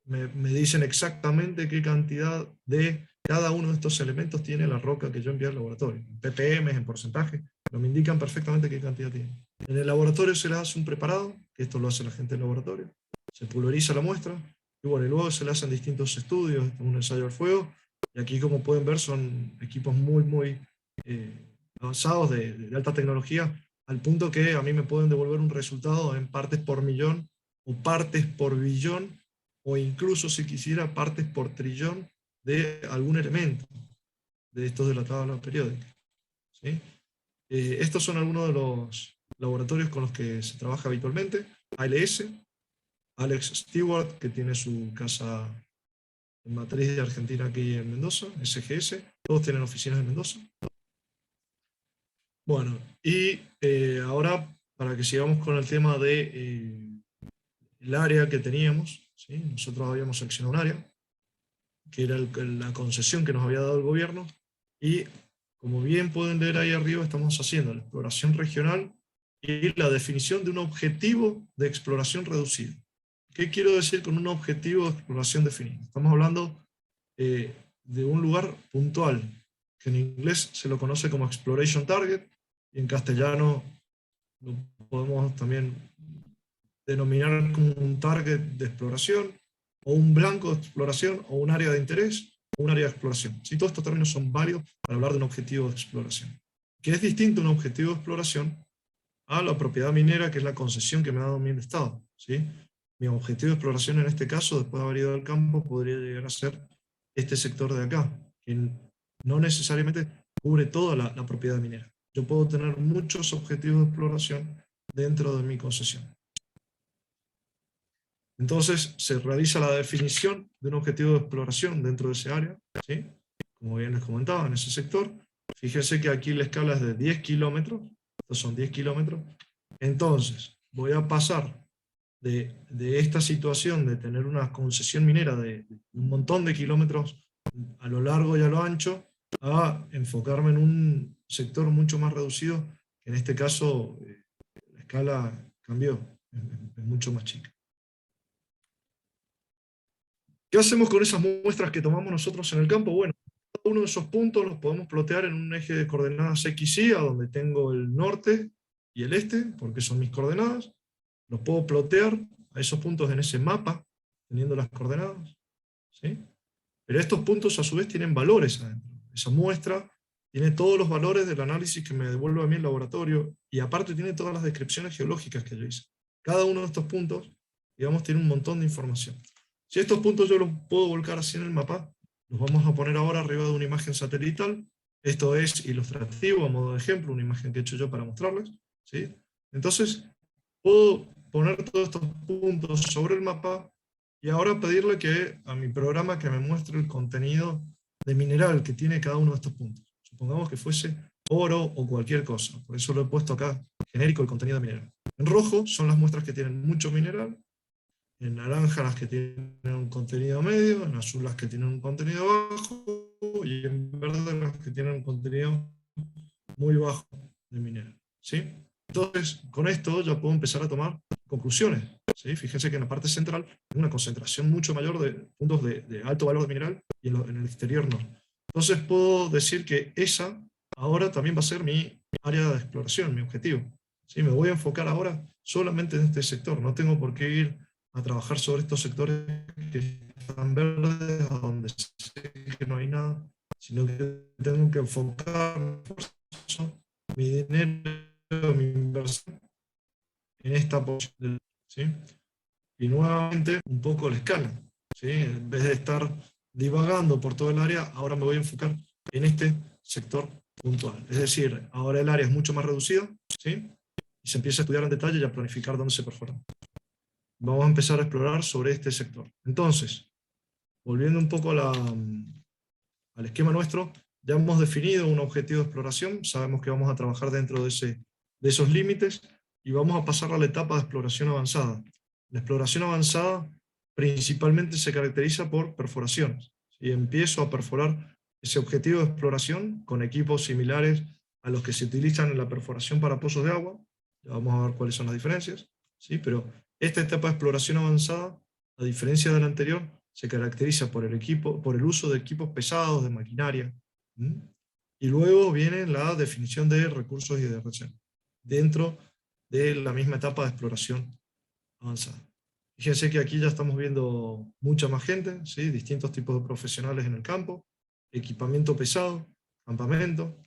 Me dicen exactamente qué cantidad de cada uno de estos elementos tiene la roca que yo envié al laboratorio. En ppm, en porcentaje, pero me indican perfectamente qué cantidad tiene. En el laboratorio se le hace un preparado, que esto lo hace la gente del laboratorio, se pulveriza la muestra, y bueno, y luego se le hacen distintos estudios, un ensayo al fuego, y aquí como pueden ver son equipos muy avanzados, de alta tecnología, al punto que a mí me pueden devolver un resultado en partes por millón, o partes por billón, o incluso si quisiera partes por trillón de algún elemento de estos de la tabla periódica, ¿sí? Estos son algunos de los laboratorios con los que se trabaja habitualmente. ALS, Alex Stewart, que tiene su casa en matriz de Argentina aquí en Mendoza, SGS, todos tienen oficinas en Mendoza. Bueno, y ahora para que sigamos con el tema de el área que teníamos, ¿sí? Nosotros habíamos seleccionado un área, que era la concesión que nos había dado el gobierno, y como bien pueden ver ahí arriba, estamos haciendo la exploración regional y la definición de un objetivo de exploración reducido. ¿Qué quiero decir con un objetivo de exploración definido? Estamos hablando de un lugar puntual, que en inglés se lo conoce como Exploration Target, y en castellano lo podemos también denominar como un target de exploración, o un blanco de exploración, o un área de interés, o un área de exploración. ¿Sí? Todos estos términos son válidos para hablar de un objetivo de exploración. Que es distinto un objetivo de exploración a la propiedad minera, que es la concesión que me ha dado mi Estado, ¿sí? Mi objetivo de exploración en este caso, después de haber ido al campo, podría llegar a ser este sector de acá, que no necesariamente cubre toda la propiedad minera. Yo puedo tener muchos objetivos de exploración dentro de mi concesión. Entonces se realiza la definición de un objetivo de exploración dentro de ese área, ¿sí? Como bien les comentaba, en ese sector. Fíjense que aquí la escala es de 10 kilómetros, estos son 10 kilómetros. Entonces voy a pasar de esta situación de tener una concesión minera de un montón de kilómetros a lo largo y a lo ancho, a enfocarme en un sector mucho más reducido, que en este caso la escala cambió, es mucho más chica. ¿Qué hacemos con esas muestras que tomamos nosotros en el campo? Bueno, cada uno de esos puntos los podemos plotear en un eje de coordenadas X, Y, a donde tengo el norte y el este, porque son mis coordenadas. Los puedo plotear a esos puntos en ese mapa, teniendo las coordenadas, ¿sí? Pero estos puntos a su vez tienen valores adentro. Esa muestra tiene todos los valores del análisis que me devuelve a mí el laboratorio, y aparte tiene todas las descripciones geológicas que yo hice. Cada uno de estos puntos, digamos, tiene un montón de información. Si estos puntos yo los puedo volcar así en el mapa, los vamos a poner ahora arriba de una imagen satelital. Esto es ilustrativo, a modo de ejemplo, una imagen que he hecho yo para mostrarles, ¿sí? Entonces, puedo poner todos estos puntos sobre el mapa y ahora pedirle a mi programa que me muestre el contenido de mineral que tiene cada uno de estos puntos. Supongamos que fuese oro o cualquier cosa, por eso lo he puesto acá, genérico el contenido de mineral. En rojo son las muestras que tienen mucho mineral, en naranja las que tienen un contenido medio, en azul las que tienen un contenido bajo, y en verde las que tienen un contenido muy bajo de mineral, ¿sí? Entonces, con esto ya puedo empezar a tomar conclusiones, ¿sí? Fíjense que en la parte central hay una concentración mucho mayor de puntos de alto valor de mineral, y en el exterior no. Entonces puedo decir que esa ahora también va a ser mi área de exploración, mi objetivo, ¿sí? Me voy a enfocar ahora solamente en este sector, no tengo por qué ir a trabajar sobre estos sectores que están verdes, a donde sé que no hay nada, sino que tengo que enfocar mi dinero, mi inversión en esta posición, ¿sí? Y nuevamente un poco la escala, ¿sí? En vez de estar divagando por todo el área, ahora me voy a enfocar en este sector puntual. Es decir, ahora el área es mucho más reducida, ¿sí? Y se empieza a estudiar en detalle y a planificar dónde se perfora. Vamos a empezar a explorar sobre este sector. Entonces, volviendo un poco al esquema nuestro, ya hemos definido un objetivo de exploración, sabemos que vamos a trabajar dentro de esos límites y vamos a pasar a la etapa de exploración avanzada. La exploración avanzada principalmente se caracteriza por perforaciones. Y empiezo a perforar ese objetivo de exploración con equipos similares a los que se utilizan en la perforación para pozos de agua. Ya vamos a ver cuáles son las diferencias, ¿sí? Pero esta etapa de exploración avanzada, a diferencia de la anterior, se caracteriza por el uso de equipos pesados, de maquinaria. Y luego viene la definición de recursos y de reserva, dentro de la misma etapa de exploración avanzada. Fíjense que aquí ya estamos viendo mucha más gente, ¿sí? Distintos tipos de profesionales en el campo, equipamiento pesado, campamento.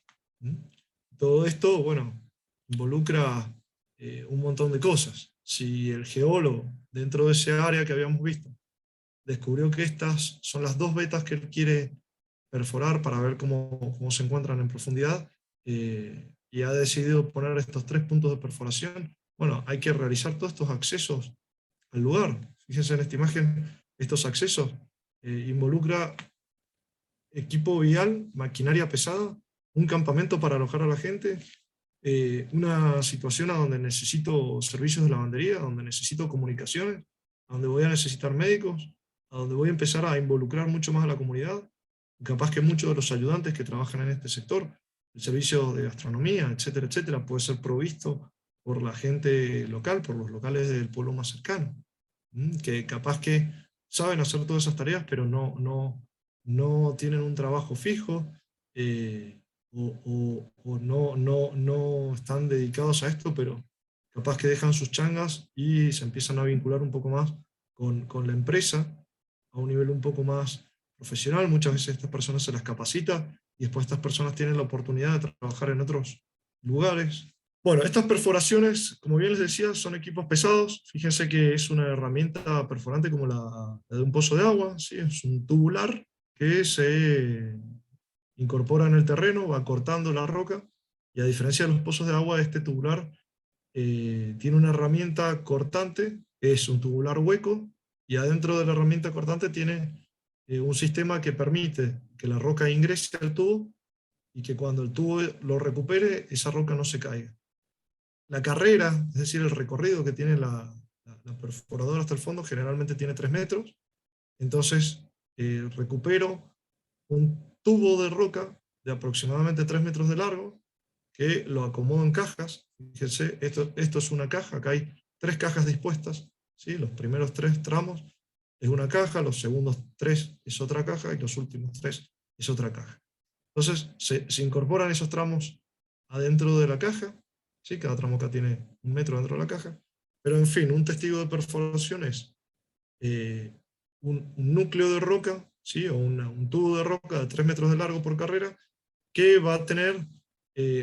Todo esto, bueno, involucra un montón de cosas. Si el geólogo, dentro de ese área que habíamos visto, descubrió que estas son las dos vetas que él quiere perforar para ver cómo se encuentran en profundidad, y ha decidido poner estos 3 puntos de perforación, bueno, hay que realizar todos estos accesos al lugar. Fíjense en esta imagen, estos accesos involucra equipo vial, maquinaria pesada, un campamento para alojar a la gente, una situación a donde necesito servicios de lavandería, donde necesito comunicaciones, a donde voy a necesitar médicos, a donde voy a empezar a involucrar mucho más a la comunidad, capaz que muchos de los ayudantes que trabajan en este sector, el servicio de gastronomía, etcétera, etcétera, puede ser provisto por la gente local, por los locales del pueblo más cercano, que capaz que saben hacer todas esas tareas, pero no tienen un trabajo fijo, o no están dedicados a esto, pero capaz que dejan sus changas y se empiezan a vincular un poco más con la empresa, a un nivel un poco más profesional. Muchas veces estas personas se las capacita y después estas personas tienen la oportunidad de trabajar en otros lugares. Bueno, estas perforaciones, como bien les decía, son equipos pesados. Fíjense que es una herramienta perforante como la de un pozo de agua, ¿sí? Es un tubular que se incorpora en el terreno, va cortando la roca, y a diferencia de los pozos de agua, este tubular tiene una herramienta cortante, es un tubular hueco, y adentro de la herramienta cortante tiene un sistema que permite que la roca ingrese al tubo y que cuando el tubo lo recupere, esa roca no se caiga. La carrera, es decir, el recorrido que tiene la perforadora hasta el fondo, generalmente tiene 3 metros, entonces recupero un tubo de roca de aproximadamente 3 metros de largo, que lo acomodo en cajas. Fíjense, esto es una caja, acá hay 3 cajas dispuestas, ¿sí? Los primeros 3 tramos es una caja, los segundos 3 es otra caja, y los últimos 3 es otra caja. Entonces se incorporan esos tramos adentro de la caja, ¿sí? Cada tramo acá tiene 1 metro dentro de la caja, pero en fin, un testigo de perforación es un núcleo de roca, ¿sí? O un tubo de roca de 3 metros de largo por carrera, que va a tener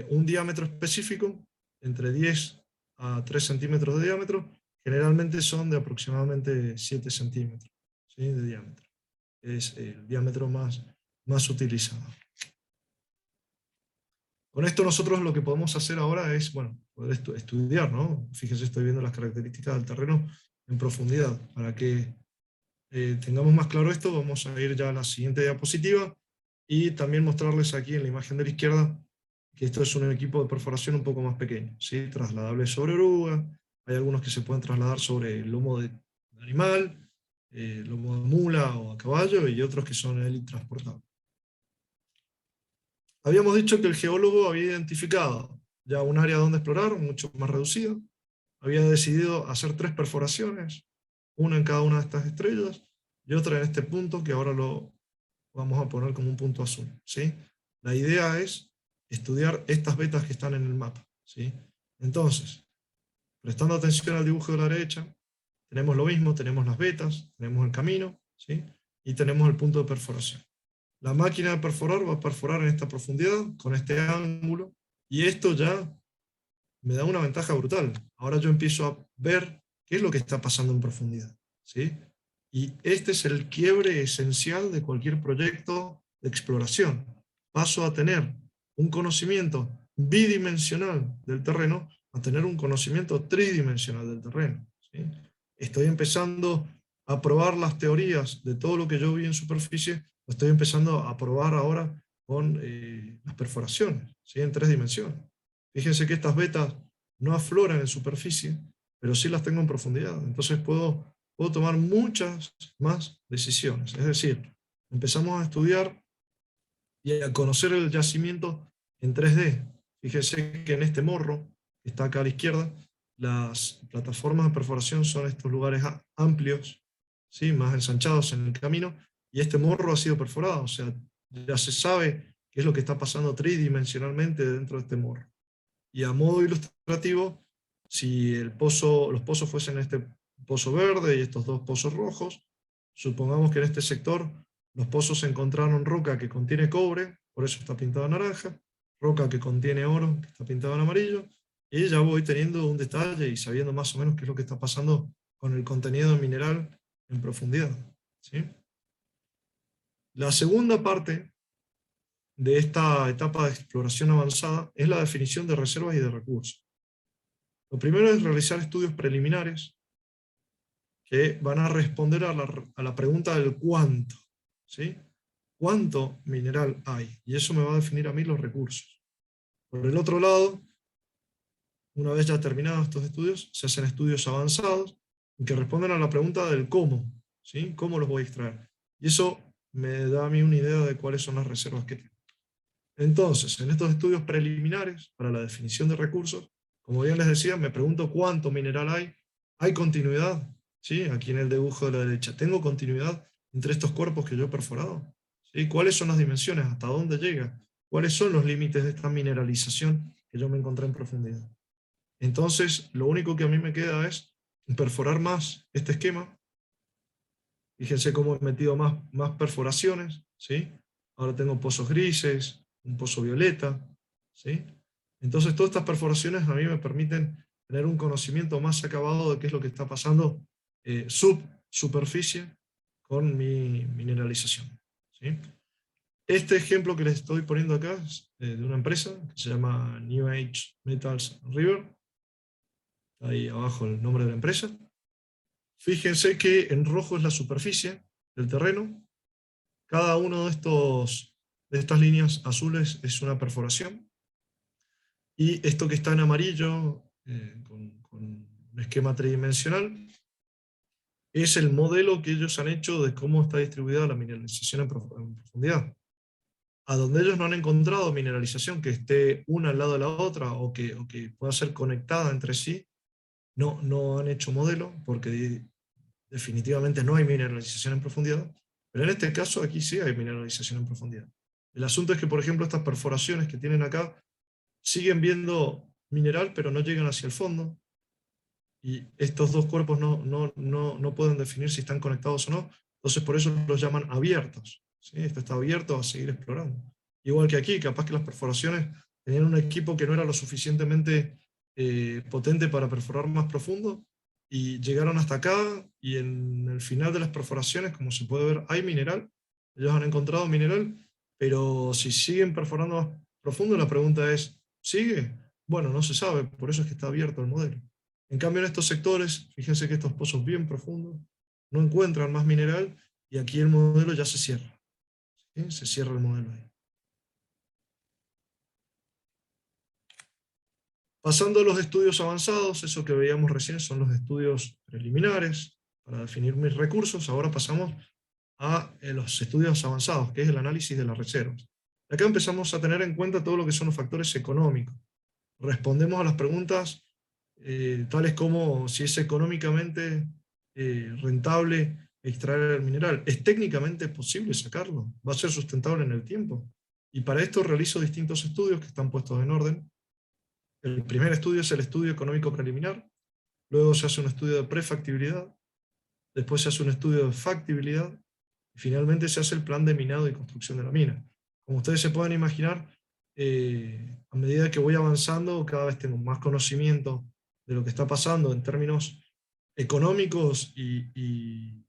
un diámetro específico, entre 10 a 3 centímetros de diámetro, generalmente son de aproximadamente 7 centímetros, ¿sí? De diámetro. Es el diámetro más utilizado. Con esto nosotros lo que podemos hacer ahora es, bueno, poder estudiar, ¿no? Fíjense, estoy viendo las características del terreno en profundidad. Para que tengamos más claro esto, vamos a ir ya a la siguiente diapositiva y también mostrarles aquí en la imagen de la izquierda que esto es un equipo de perforación un poco más pequeño, ¿sí? Trasladable sobre oruga, hay algunos que se pueden trasladar sobre el lomo de animal, lomo de mula o a caballo, y otros que son helitransportables. Habíamos dicho que el geólogo había identificado ya un área donde explorar, mucho más reducida, había decidido hacer 3 perforaciones, una en cada una de estas estrellas, y otra en este punto, que ahora lo vamos a poner como un punto azul, ¿sí? La idea es estudiar estas vetas que están en el mapa, ¿sí? Entonces, prestando atención al dibujo de la derecha, tenemos lo mismo, tenemos las vetas, tenemos el camino, ¿sí? y tenemos el punto de perforación. La máquina de perforar va a perforar en esta profundidad, con este ángulo, y esto ya me da una ventaja brutal. Ahora yo empiezo a ver qué es lo que está pasando en profundidad, ¿sí? Y este es el quiebre esencial de cualquier proyecto de exploración. Paso a tener un conocimiento bidimensional del terreno a tener un conocimiento tridimensional del terreno, ¿sí? Estoy empezando a probar las teorías de todo lo que yo vi en superficie, lo estoy empezando a probar ahora con las perforaciones, ¿sí? En 3 dimensiones. Fíjense que estas vetas no afloran en superficie, pero sí las tengo en profundidad. Entonces puedo tomar muchas más decisiones. Es decir, empezamos a estudiar y a conocer el yacimiento en 3D. Fíjense que en este morro, que está acá a la izquierda, las plataformas de perforación son estos lugares amplios, ¿sí? Más ensanchados en el camino, y este morro ha sido perforado, o sea, ya se sabe qué es lo que está pasando tridimensionalmente dentro de este morro. Y a modo ilustrativo, si los pozos fuesen este pozo verde y estos 2 pozos rojos, supongamos que en este sector los pozos encontraron roca que contiene cobre, por eso está pintado en naranja, roca que contiene oro, que está pintado en amarillo, y ya voy teniendo un detalle y sabiendo más o menos qué es lo que está pasando con el contenido mineral en profundidad, ¿sí? La segunda parte de esta etapa de exploración avanzada es la definición de reservas y de recursos. Lo primero es realizar estudios preliminares que van a responder a la pregunta del cuánto, ¿sí? ¿Cuánto mineral hay? Y eso me va a definir a mí los recursos. Por el otro lado, una vez ya terminados estos estudios, se hacen estudios avanzados que responden a la pregunta del cómo, ¿sí? ¿Cómo los voy a extraer? Y eso me da a mí una idea de cuáles son las reservas que tengo. Entonces, en estos estudios preliminares para la definición de recursos, como bien les decía, me pregunto cuánto mineral hay. ¿Hay continuidad? ¿Sí? Aquí en el dibujo de la derecha, ¿tengo continuidad entre estos cuerpos que yo he perforado? ¿Sí? ¿Cuáles son las dimensiones? ¿Hasta dónde llega? ¿Cuáles son los límites de esta mineralización que yo me encontré en profundidad? Entonces, lo único que a mí me queda es perforar más este esquema. Fíjense cómo he metido más perforaciones, ¿sí? Ahora tengo pozos grises, un pozo violeta, ¿sí? Entonces todas estas perforaciones a mí me permiten tener un conocimiento más acabado de qué es lo que está pasando subsuperficie con mi mineralización, ¿sí? Este ejemplo que les estoy poniendo acá es de una empresa que se llama New Age Metals River. Ahí abajo el nombre de la empresa. Fíjense que en rojo es la superficie del terreno. Cada uno de estas líneas azules es una perforación. Y esto que está en amarillo, con un esquema tridimensional, es el modelo que ellos han hecho de cómo está distribuida la mineralización en profundidad. A donde ellos no han encontrado mineralización que esté una al lado de la otra o que pueda ser conectada entre sí, no han hecho modelo, porque definitivamente no hay mineralización en profundidad, pero en este caso aquí sí hay mineralización en profundidad. El asunto es que, por ejemplo, estas perforaciones que tienen acá siguen viendo mineral, pero no llegan hacia el fondo, y estos 2 cuerpos no pueden definir si están conectados o no, entonces por eso los llaman abiertos, ¿sí? Esto está abierto a seguir explorando. Igual que aquí, capaz que las perforaciones tenían un equipo que no era lo suficientemente potente para perforar más profundo, y llegaron hasta acá, y en el final de las perforaciones, como se puede ver, hay mineral, ellos han encontrado mineral, pero si siguen perforando más profundo, la pregunta es, ¿sigue? Bueno, no se sabe, por eso es que está abierto el modelo. En cambio, en estos sectores, fíjense que estos pozos bien profundos no encuentran más mineral, y aquí el modelo ya se cierra, ¿sí? Se cierra el modelo ahí. Pasando a los estudios avanzados, eso que veíamos recién son los estudios preliminares para definir mis recursos. Ahora pasamos a los estudios avanzados, que es el análisis de las reservas. Acá empezamos a tener en cuenta todo lo que son los factores económicos. Respondemos a las preguntas tales como si es económicamente rentable extraer el mineral. ¿Es técnicamente posible sacarlo? ¿Va a ser sustentable en el tiempo? Y para esto realizo distintos estudios que están puestos en orden. El primer estudio es el estudio económico preliminar, luego se hace un estudio de prefactibilidad, después se hace un estudio de factibilidad, Y finalmente se hace el plan de minado y construcción de la mina. Como ustedes se pueden imaginar, a medida que voy avanzando, cada vez tengo más conocimiento de lo que está pasando en términos económicos y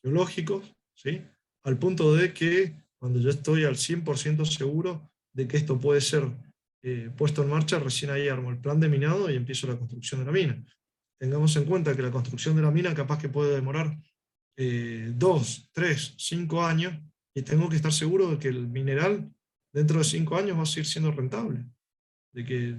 geológicos, ¿sí? Al punto de que cuando yo estoy al 100% seguro de que esto puede ser puesto en marcha, recién ahí armo el plan de minado y empiezo la construcción de la mina. Tengamos en cuenta que la construcción de la mina capaz que puede demorar 2, 3, 5 años, y tengo que estar seguro de que el mineral dentro de 5 años va a seguir siendo rentable. De que,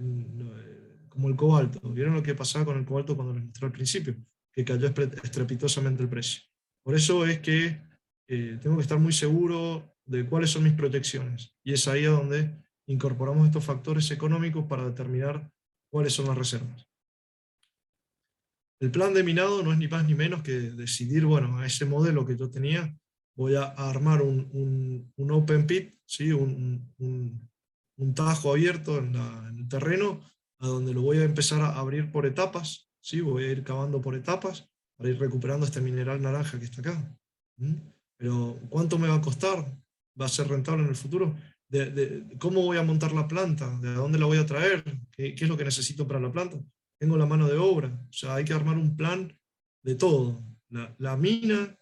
como el cobalto, ¿vieron lo que pasaba con el cobalto cuando les mostré al principio? Que cayó estrepitosamente el precio. Por eso es que tengo que estar muy seguro de cuáles son mis proyecciones. Y es ahí a donde incorporamos estos factores económicos para determinar cuáles son las reservas. El plan de minado no es ni más ni menos que decidir, bueno, a ese modelo que yo tenía, voy a armar un open pit, ¿sí? un tajo abierto en el terreno, a donde lo voy a empezar a abrir por etapas, ¿sí? Voy a ir cavando por etapas para ir recuperando este mineral naranja que está acá. ¿Mm? Pero ¿cuánto me va a costar? ¿Va a ser rentable en el futuro? ¿Cómo voy a montar la planta? ¿De dónde la voy a traer? ¿Qué es lo que necesito para la planta? Tengo la mano de obra, o sea, hay que armar un plan de todo. La mina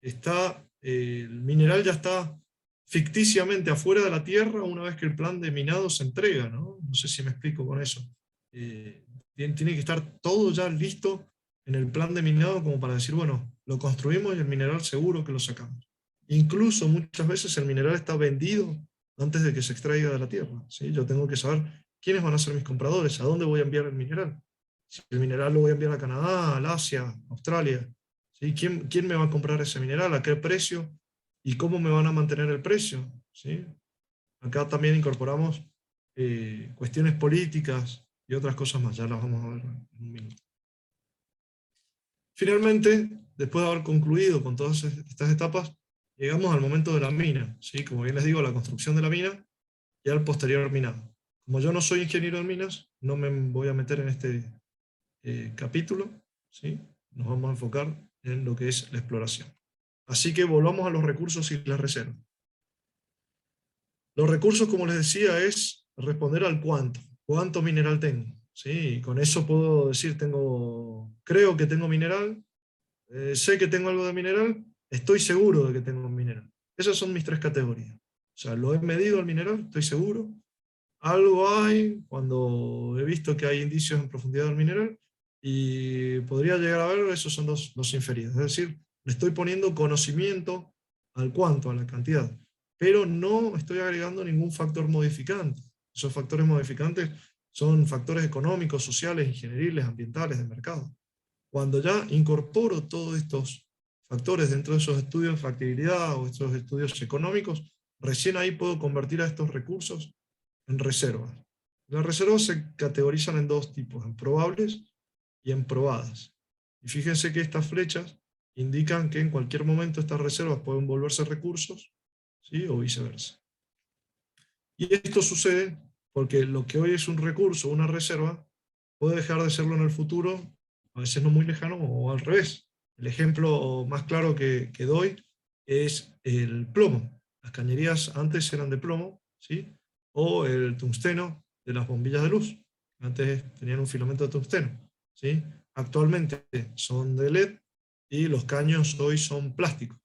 está, el mineral ya está ficticiamente afuera de la tierra una vez que el plan de minado se entrega, ¿no? No sé si me explico con eso. Tiene que estar todo ya listo en el plan de minado como para decir, bueno, lo construimos y el mineral seguro que lo sacamos. Incluso muchas veces el mineral está vendido antes de que se extraiga de la tierra, ¿sí? Yo tengo que saber quiénes van a ser mis compradores, a dónde voy a enviar el mineral. Si el mineral lo voy a enviar a Canadá, al Asia, a Australia, ¿sí? ¿Quién me va a comprar ese mineral? ¿A qué precio? ¿Y cómo me van a mantener el precio? ¿Sí? Acá también incorporamos cuestiones políticas y otras cosas más. Ya las vamos a ver en un minuto. Finalmente, después de haber concluido con todas estas etapas, llegamos al momento de la mina, ¿sí? Como bien les digo, la construcción de la mina y al posterior minado. Como yo no soy ingeniero en minas, no me voy a meter en este capítulo, ¿sí? Nos vamos a enfocar en lo que es la exploración. Así que volvamos a los recursos y las reservas. Los recursos, como les decía, es responder al cuánto. ¿Cuánto mineral tengo? ¿Sí? Y con eso puedo decir, creo que tengo mineral, sé que tengo algo de mineral, estoy seguro de que tengo mineral. Esas son mis tres categorías. O sea, lo he medido el mineral, estoy seguro. Algo hay cuando he visto que hay indicios en profundidad del mineral, y podría llegar a ver, esos son los inferiores. Es decir, le estoy poniendo conocimiento al cuánto, a la cantidad, pero no estoy agregando ningún factor modificante. Esos factores modificantes son factores económicos, sociales, ingenieriles, ambientales, de mercado. Cuando ya incorporo todos estos factores dentro de esos estudios de factibilidad o estos estudios económicos, recién ahí puedo convertir a estos recursos en reservas. Las reservas se categorizan en dos tipos, en probables y en probadas. Y fíjense que estas flechas indican que en cualquier momento estas reservas pueden volverse recursos, ¿sí? O viceversa. Y esto sucede porque lo que hoy es un recurso, una reserva, puede dejar de serlo en el futuro, a veces no muy lejano, o al revés. El ejemplo más claro que doy es el plomo. Las cañerías antes eran de plomo, ¿sí? O el tungsteno de las bombillas de luz. Antes tenían un filamento de tungsteno, ¿sí? Actualmente son de LED y los caños hoy son plásticos.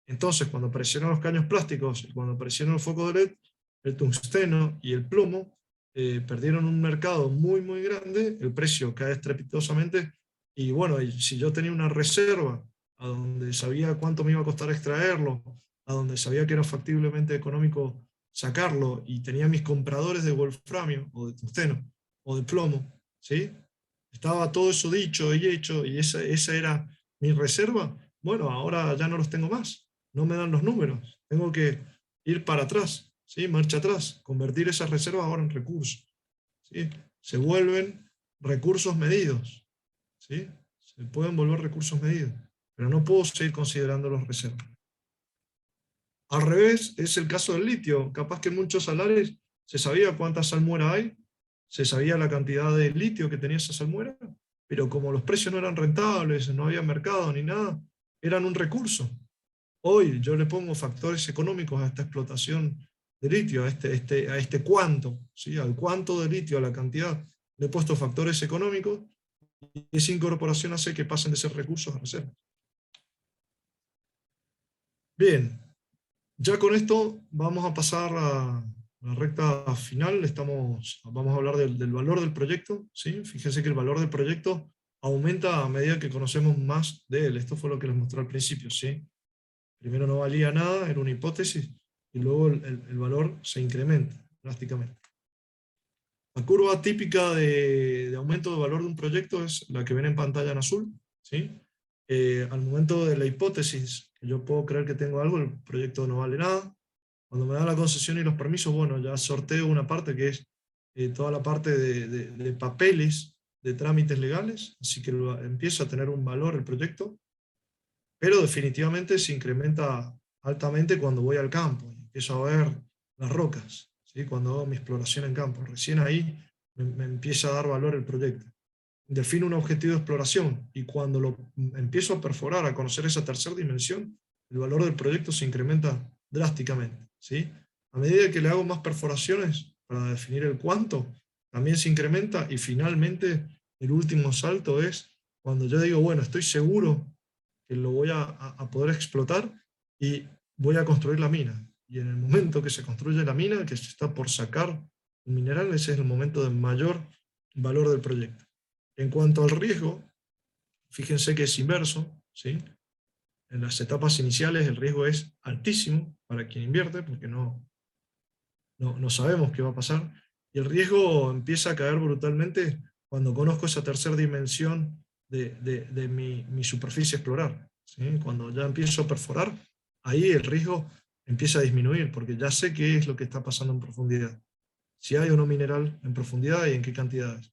Entonces, cuando aparecieron los caños plásticos y cuando aparecieron los focos de LED, el tungsteno y el plomo perdieron un mercado muy, muy grande, el precio cae estrepitosamente, y bueno, si yo tenía una reserva a donde sabía cuánto me iba a costar extraerlo, a donde sabía que era factiblemente económico sacarlo, y tenía mis compradores de wolframio, o de tungsteno, o de plomo, ¿sí? Estaba todo eso dicho y hecho, y esa era mi reserva. Bueno, ahora ya no los tengo más, no me dan los números, tengo que ir para atrás, ¿sí? Marcha atrás, convertir esas reservas ahora en recursos, ¿sí? Se vuelven recursos medidos, ¿sí? Se pueden volver recursos medidos, pero no puedo seguir considerándolos reservas. Al revés, es el caso del litio. Capaz que en muchos salares se sabía cuánta salmuera hay, se sabía la cantidad de litio que tenía esa salmuera, pero como los precios no eran rentables, no había mercado ni nada, eran un recurso. Hoy yo le pongo factores económicos a esta explotación de litio, a este cuánto, ¿sí? Al cuánto de litio, a la cantidad, le he puesto factores económicos, y esa incorporación hace que pasen de ser recursos a reservas. Bien, ya con esto vamos a pasar a la recta final. Vamos a hablar del valor del proyecto, ¿sí? Fíjense que el valor del proyecto aumenta a medida que conocemos más de él. Esto fue lo que les mostré al principio, ¿sí? Primero no valía nada, era una hipótesis, y luego el valor se incrementa drásticamente. La curva típica de aumento de valor de un proyecto es la que ven en pantalla en azul, ¿sí? Al momento de la hipótesis, que yo puedo creer que tengo algo, el proyecto no vale nada. Cuando me da la concesión y los permisos, bueno, ya sorteo una parte que es toda la parte de papeles, de trámites legales, así que empiezo a tener un valor el proyecto, pero definitivamente se incrementa altamente cuando voy al campo y empiezo a ver las rocas, ¿sí? Cuando hago mi exploración en campo. Recién ahí me empieza a dar valor el proyecto. Defino un objetivo de exploración y cuando lo empiezo a perforar, a conocer esa tercera dimensión, el valor del proyecto se incrementa drásticamente, ¿sí? A medida que le hago más perforaciones para definir el cuánto, también se incrementa, y finalmente el último salto es cuando yo digo, bueno, estoy seguro que lo voy a poder explotar y voy a construir la mina. Y en el momento que se construye la mina, que se está por sacar el mineral, ese es el momento de mayor valor del proyecto. En cuanto al riesgo, fíjense que es inverso, ¿sí? En las etapas iniciales el riesgo es altísimo para quien invierte, porque no sabemos qué va a pasar, y el riesgo empieza a caer brutalmente cuando conozco esa tercera dimensión de mi superficie a explorar, ¿sí? Cuando ya empiezo a perforar, ahí el riesgo empieza a disminuir, porque ya sé qué es lo que está pasando en profundidad, si hay o no mineral en profundidad y en qué cantidades.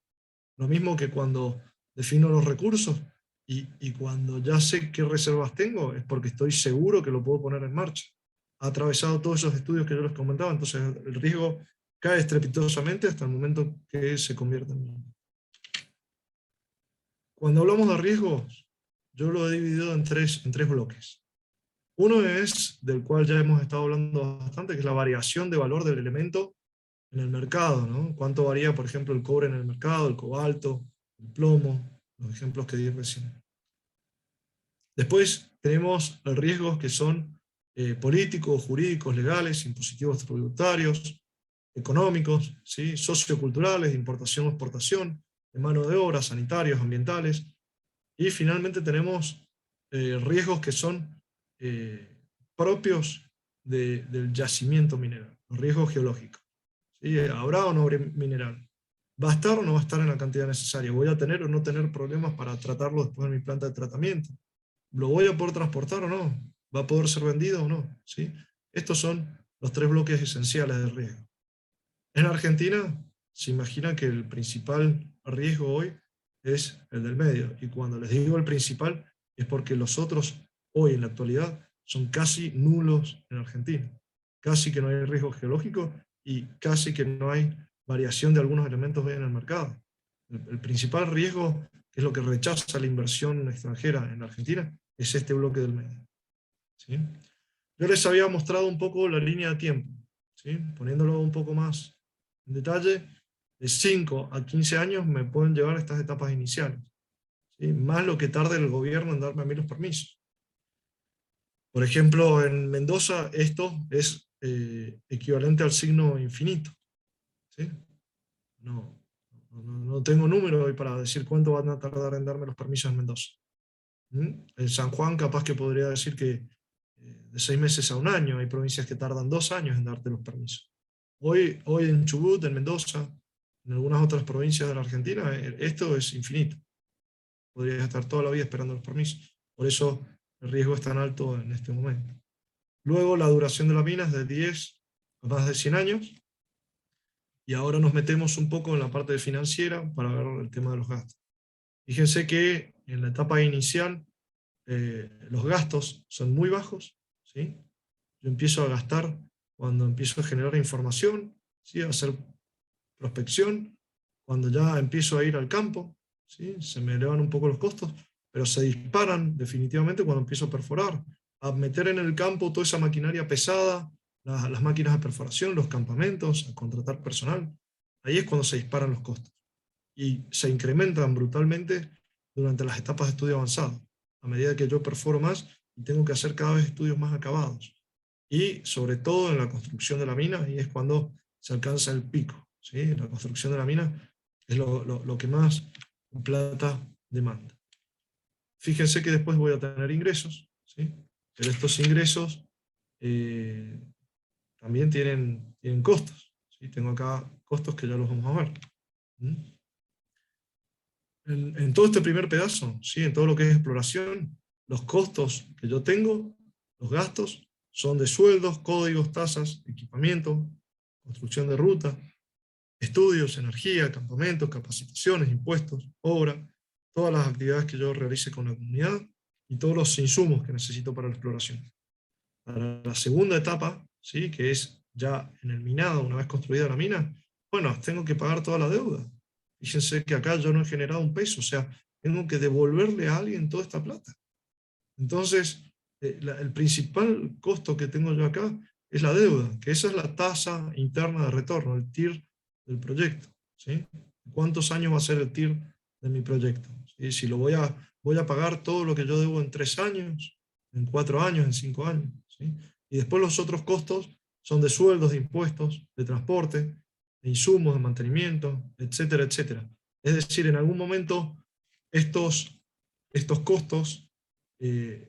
Lo mismo que cuando defino los recursos y cuando ya sé qué reservas tengo, es porque estoy seguro que lo puedo poner en marcha. Ha atravesado todos esos estudios que yo les comentaba, entonces el riesgo cae estrepitosamente hasta el momento que se convierte en mínimo. Cuando hablamos de riesgos, yo lo he dividido en tres bloques. Uno es, del cual ya hemos estado hablando bastante, que es la variación de valor del elemento en el mercado, ¿no? Cuánto varía, por ejemplo, el cobre en el mercado, el cobalto, el plomo, los ejemplos que di recién. Después tenemos los riesgos que son políticos, jurídicos, legales, impositivos tributarios, económicos, ¿sí? Socioculturales, de importación o exportación, de mano de obra, sanitarios, ambientales. Y finalmente tenemos riesgos que son propios del yacimiento mineral, los riesgos geológicos. ¿Sí? ¿Habrá o no habrá mineral? ¿Va a estar o no va a estar en la cantidad necesaria? ¿Voy a tener o no tener problemas para tratarlo después en mi planta de tratamiento? ¿Lo voy a poder transportar o no? ¿Va a poder ser vendido o no? ¿Sí? Estos son los tres bloques esenciales de riesgo. En Argentina se imagina que el principal riesgo hoy es el del medio. Y cuando les digo el principal es porque los otros hoy en la actualidad son casi nulos en Argentina. Casi que no hay riesgo geológico y casi que no hay variación de algunos elementos hoy en el mercado. El principal riesgo, que es lo que rechaza la inversión extranjera en Argentina, es este bloque del medio, ¿sí? Yo les había mostrado un poco la línea de tiempo, ¿sí? Poniéndolo un poco más en detalle, de 5 a 15 años me pueden llevar a estas etapas iniciales, ¿sí? Más lo que tarde el gobierno en darme a mí los permisos. Por ejemplo, en Mendoza esto es equivalente al signo infinito, ¿sí? No tengo número hoy para decir cuánto van a tardar en darme los permisos en Mendoza. En San Juan capaz que podría decir que de 6 meses a un año, hay provincias que tardan 2 años en darte los permisos. Hoy en Chubut, en Mendoza, en algunas otras provincias de la Argentina, esto es infinito. Podrías estar toda la vida esperando los permisos. Por eso el riesgo es tan alto en este momento. Luego la duración de la mina es de 10 a más de 100 años. Y ahora nos metemos un poco en la parte financiera para ver el tema de los gastos. Fíjense que en la etapa inicial los gastos son muy bajos, ¿sí? Yo empiezo a gastar cuando empiezo a generar información, ¿sí? A hacer prospección, cuando ya empiezo a ir al campo, ¿sí? Se me elevan un poco los costos, pero se disparan definitivamente cuando empiezo a perforar, a meter en el campo toda esa maquinaria pesada, las máquinas de perforación, los campamentos, a contratar personal. Ahí es cuando se disparan los costos. Y se incrementan brutalmente durante las etapas de estudio avanzado, a medida que yo perforo más y tengo que hacer cada vez estudios más acabados. Y sobre todo en la construcción de la mina, ahí es cuando se alcanza el pico, ¿sí? La construcción de la mina es lo que más plata demanda. Fíjense que después voy a tener ingresos, ¿sí? Pero estos ingresos también tienen costos, ¿sí? Tengo acá costos que ya los vamos a ver. En todo este primer pedazo, ¿sí? En todo lo que es exploración, los costos que yo tengo, los gastos, son de sueldos, códigos, tasas, equipamiento, construcción de ruta, estudios, energía, campamentos, capacitaciones, impuestos, obra, todas las actividades que yo realice con la comunidad y todos los insumos que necesito para la exploración. Para la segunda etapa, ¿sí? Que es ya en el minado, una vez construida la mina, bueno, tengo que pagar toda la deuda. Fíjense que acá yo no he generado un peso, o sea, tengo que devolverle a alguien toda esta plata. Entonces, el principal costo que tengo yo acá es la deuda, que esa es la tasa interna de retorno, el TIR del proyecto, ¿sí? ¿Cuántos años va a ser el TIR de mi proyecto? ¿Sí? Si voy a pagar todo lo que yo debo en 3 años, en 4 años, en 5 años, ¿sí? Y después los otros costos son de sueldos, de impuestos, de transporte, de insumos, de mantenimiento, etcétera, etcétera. Es decir, en algún momento estos costos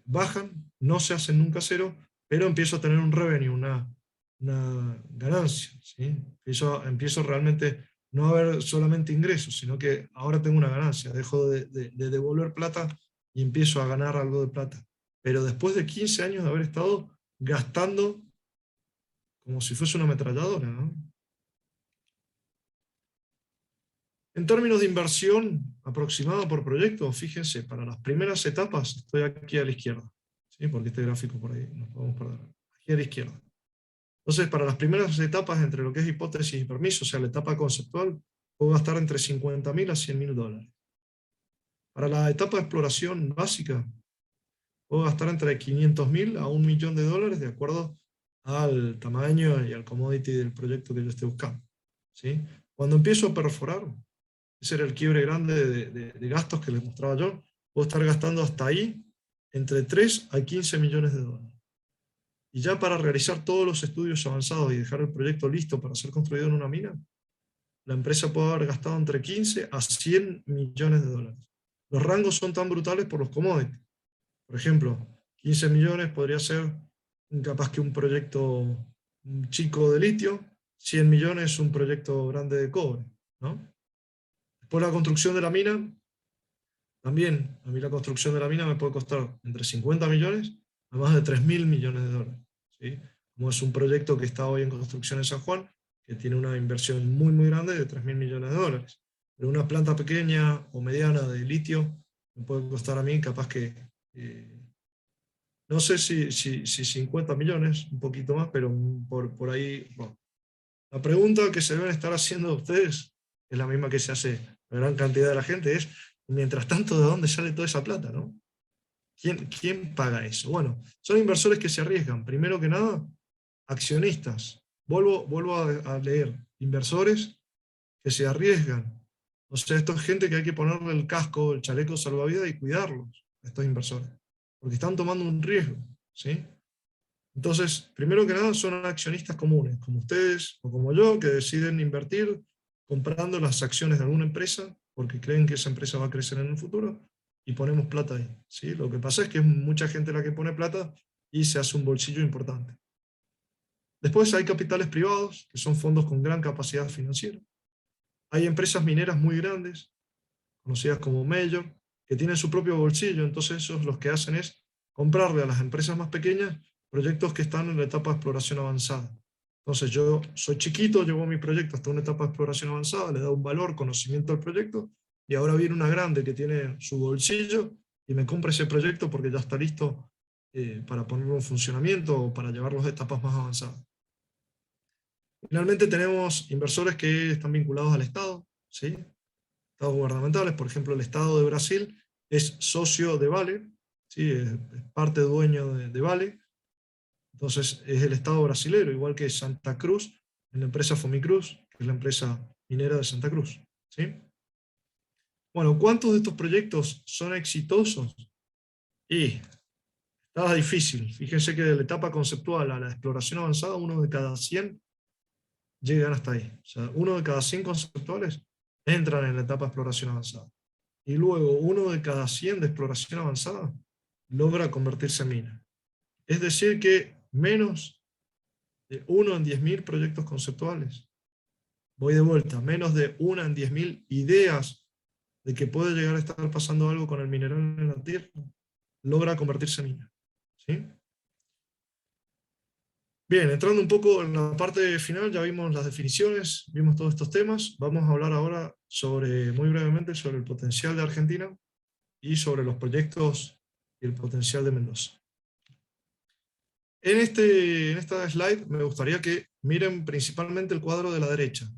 bajan, no se hacen nunca cero, pero empiezo a tener un revenue, una ganancia, ¿sí? Empiezo realmente no a ver solamente ingresos, sino que ahora tengo una ganancia, dejo de devolver plata y empiezo a ganar algo de plata. Pero después de 15 años de haber estado gastando como si fuese una ametralladora, ¿no? En términos de inversión aproximada por proyecto, fíjense, para las primeras etapas, estoy aquí a la izquierda, ¿sí? Porque este gráfico por ahí nos podemos perder. Aquí a la izquierda. Entonces, para las primeras etapas, entre lo que es hipótesis y permiso, o sea, la etapa conceptual, puedo gastar entre $50.000 a $100.000. Para la etapa de exploración básica, puedo gastar entre $500.000 a $1.000.000 de acuerdo al tamaño y al commodity del proyecto que yo esté buscando, ¿sí? Cuando empiezo a perforar, ese era el quiebre grande de gastos que les mostraba yo, puedo estar gastando hasta ahí entre 3 a $15.000.000. Y ya para realizar todos los estudios avanzados y dejar el proyecto listo para ser construido en una mina, la empresa puede haber gastado entre 15 a $100.000.000. Los rangos son tan brutales por los commodities. Por ejemplo, 15 millones podría ser capaz que un proyecto chico de litio, 100 millones un proyecto grande de cobre, ¿no? Después la construcción de la mina, también a mí la construcción de la mina me puede costar entre 50 millones a más de $3.000.000.000, ¿sí? Como es un proyecto que está hoy en construcción en San Juan, que tiene una inversión muy, muy grande de $3.000.000.000. Pero una planta pequeña o mediana de litio me puede costar a mí capaz que, no sé si 50 millones, un poquito más, pero por ahí, bueno. La pregunta que se deben estar haciendo ustedes es la misma que se hace la gran cantidad de la gente, es, mientras tanto, ¿de dónde sale toda esa plata, no? ¿Quién paga eso? Bueno, son inversores que se arriesgan. Primero que nada, accionistas. Vuelvo a leer. Inversores que se arriesgan. O sea, esto es gente que hay que ponerle el casco, el chaleco salvavidas y cuidarlos, estos inversores. Porque están tomando un riesgo, ¿sí? Entonces, primero que nada, son accionistas comunes, como ustedes o como yo, que deciden invertir comprando las acciones de alguna empresa porque creen que esa empresa va a crecer en el futuro y ponemos plata ahí, ¿sí? Lo que pasa es que es mucha gente la que pone plata y se hace un bolsillo importante. Después hay capitales privados, que son fondos con gran capacidad financiera. Hay empresas mineras muy grandes, conocidas como Major, que tienen su propio bolsillo, entonces esos los que hacen es comprarle a las empresas más pequeñas proyectos que están en la etapa de exploración avanzada. Entonces yo soy chiquito, llevo mi proyecto hasta una etapa de exploración avanzada, le da un valor, conocimiento al proyecto, y ahora viene una grande que tiene su bolsillo y me compra ese proyecto porque ya está listo para ponerlo en funcionamiento o para llevarlos a etapas más avanzadas. Finalmente tenemos inversores que están vinculados al Estado, ¿sí? Estados gubernamentales, por ejemplo, el Estado de Brasil es socio de Vale, ¿sí? Es parte dueño de Vale. Entonces es el Estado brasilero, igual que Santa Cruz, en la empresa Fomicruz, que es la empresa minera de Santa Cruz, ¿sí? Bueno, ¿cuántos de estos proyectos son exitosos? Y estaba difícil. Fíjense que de la etapa conceptual a la exploración avanzada, 1 de cada 100 llegan hasta ahí. O sea, 1 de cada 100 conceptuales entran en la etapa de exploración avanzada. Y luego 1 de cada 100 de exploración avanzada logra convertirse en mina. Es decir que menos de 1 en 10.000 proyectos conceptuales. Voy de vuelta, menos de 1 en 10.000 ideas de que puede llegar a estar pasando algo con el mineral en la Tierra, logra convertirse en mina. ¿Sí? Bien, entrando un poco en la parte final, ya vimos las definiciones, vimos todos estos temas. Vamos a hablar ahora muy brevemente sobre el potencial de Argentina y sobre los proyectos y el potencial de Mendoza. En esta slide me gustaría que miren principalmente el cuadro de la derecha.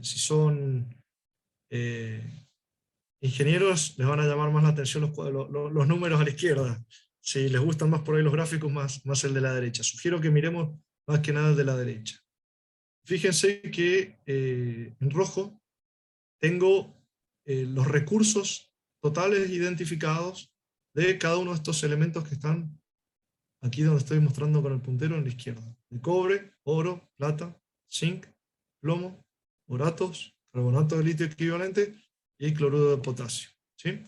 Si son ingenieros, les van a llamar más la atención los números a la izquierda. Si les gustan más por ahí los gráficos, más el de la derecha. Sugiero que miremos más que nada el de la derecha. Fíjense que en rojo tengo los recursos totales identificados de cada uno de estos elementos que están aquí donde estoy mostrando con el puntero en la izquierda. De cobre, oro, plata, zinc, plomo, boratos, carbonato de litio equivalente y cloruro de potasio. ¿Sí?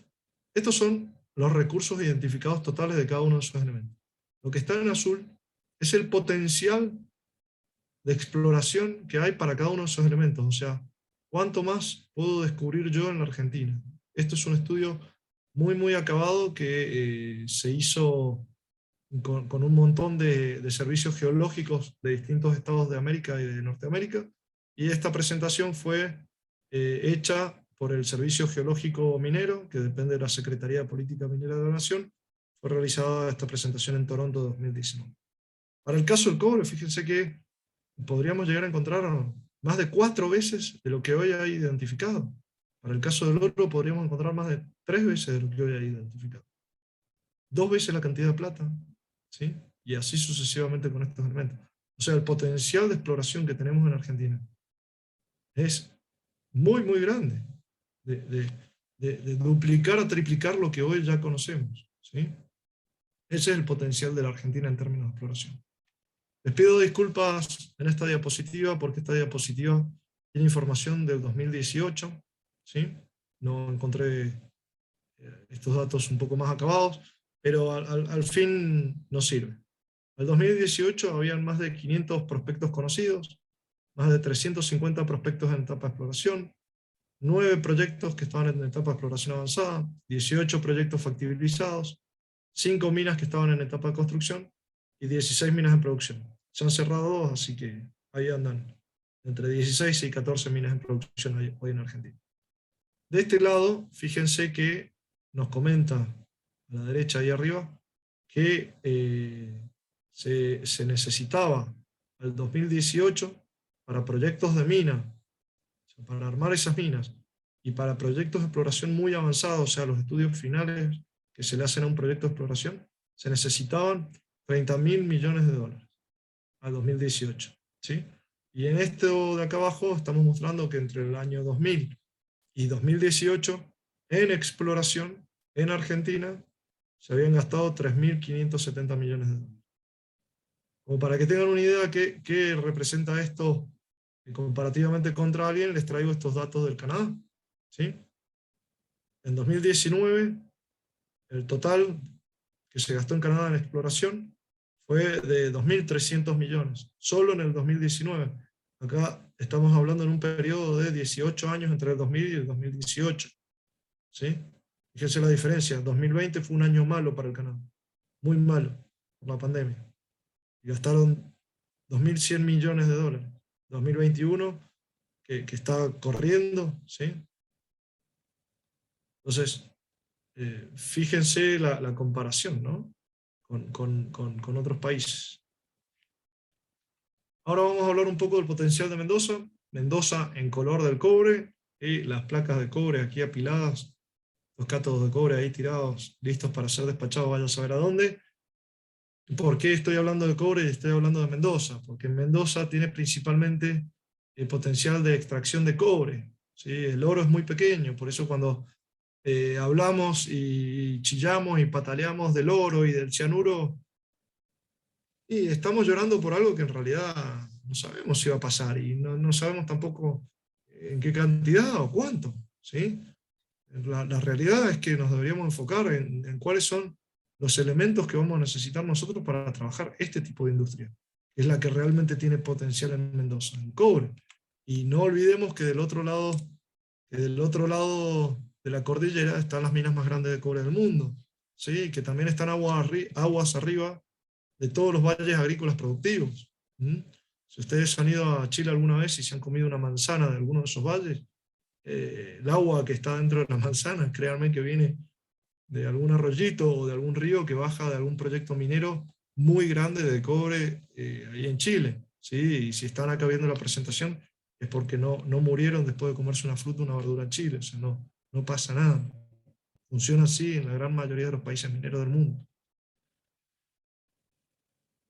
Estos son los recursos identificados totales de cada uno de esos elementos. Lo que está en azul es el potencial de exploración que hay para cada uno de esos elementos. O sea, ¿cuánto más puedo descubrir yo en la Argentina? Esto es un estudio muy acabado que se hizo con un montón de servicios geológicos de distintos estados de América y de Norteamérica. Y esta presentación fue hecha por el Servicio Geológico Minero, que depende de la Secretaría de Política Minera de la Nación. Fue realizada esta presentación en Toronto 2019. Para el caso del cobre, fíjense que podríamos llegar a encontrar más de 4 veces de lo que hoy hay identificado. Para el caso del oro podríamos encontrar más de 3 veces de lo que hoy hay identificado. 2 veces la cantidad de plata, ¿sí? Y así sucesivamente con estos elementos. O sea, el potencial de exploración que tenemos en Argentina es muy grande, de duplicar a triplicar lo que hoy ya conocemos, ¿sí? Ese es el potencial de la Argentina en términos de exploración. Les pido disculpas en esta diapositiva porque esta diapositiva tiene información del 2018, ¿sí? No encontré estos datos un poco más acabados, pero al fin nos sirve. En el 2018 habían más de 500 prospectos conocidos, más de 350 prospectos en etapa de exploración, 9 proyectos que estaban en etapa de exploración avanzada, 18 proyectos factibilizados, 5 minas que estaban en etapa de construcción y 16 minas en producción. Se han cerrado 2, así que ahí andan entre 16 y 14 minas en producción hoy en Argentina. De este lado, fíjense que nos comenta a la derecha ahí arriba que se necesitaba al 2018 para proyectos de mina, o sea, para armar esas minas, y para proyectos de exploración muy avanzados, o sea, los estudios finales que se le hacen a un proyecto de exploración, se necesitaban 30.000 millones de dólares al 2018. ¿Sí? Y en esto de acá abajo estamos mostrando que entre el año 2000 y 2018, en exploración en Argentina, se habían gastado 3.570 millones de dólares. Como para que tengan una idea de qué representa esto comparativamente contra alguien, les traigo estos datos del Canadá. ¿Sí? En 2019, el total que se gastó en Canadá en exploración fue de 2.300 millones, solo en el 2019. Acá estamos hablando en un periodo de 18 años entre el 2000 y el 2018. ¿Sí? Fíjense la diferencia, 2020 fue un año malo para el Canadá, muy malo, por la pandemia. Y gastaron 2.100 millones de dólares. 2021, que está corriendo, ¿sí? Entonces, fíjense la comparación, ¿no? con otros países. Ahora vamos a hablar un poco del potencial de Mendoza. Mendoza en color del cobre y las placas de cobre aquí apiladas los cátodos de cobre ahí tirados, listos para ser despachados, vaya a saber a dónde. ¿Por qué estoy hablando de cobre y estoy hablando de Mendoza? Porque Mendoza tiene principalmente el potencial de extracción de cobre, ¿sí? El oro es muy pequeño, por eso cuando hablamos y chillamos y pataleamos del oro y del cianuro, y estamos llorando por algo que en realidad no sabemos si va a pasar y no sabemos tampoco en qué cantidad o cuánto, ¿sí? La realidad es que nos deberíamos enfocar en cuáles son los elementos que vamos a necesitar nosotros para trabajar este tipo de industria, que es la que realmente tiene potencial en Mendoza, el cobre. Y no olvidemos que del otro lado de la cordillera están las minas más grandes de cobre del mundo, ¿sí? Que también están aguas arriba de todos los valles agrícolas productivos. ¿Mm? Si ustedes han ido a Chile alguna vez y se han comido una manzana de alguno de esos valles, el agua que está dentro de la manzana, créanme que viene de algún arroyito o de algún río que baja de algún proyecto minero muy grande de cobre ahí en Chile. ¿Sí? Y si están acá viendo la presentación es porque no murieron después de comerse una fruta o una verdura en Chile. O sea, no pasa nada. Funciona así en la gran mayoría de los países mineros del mundo.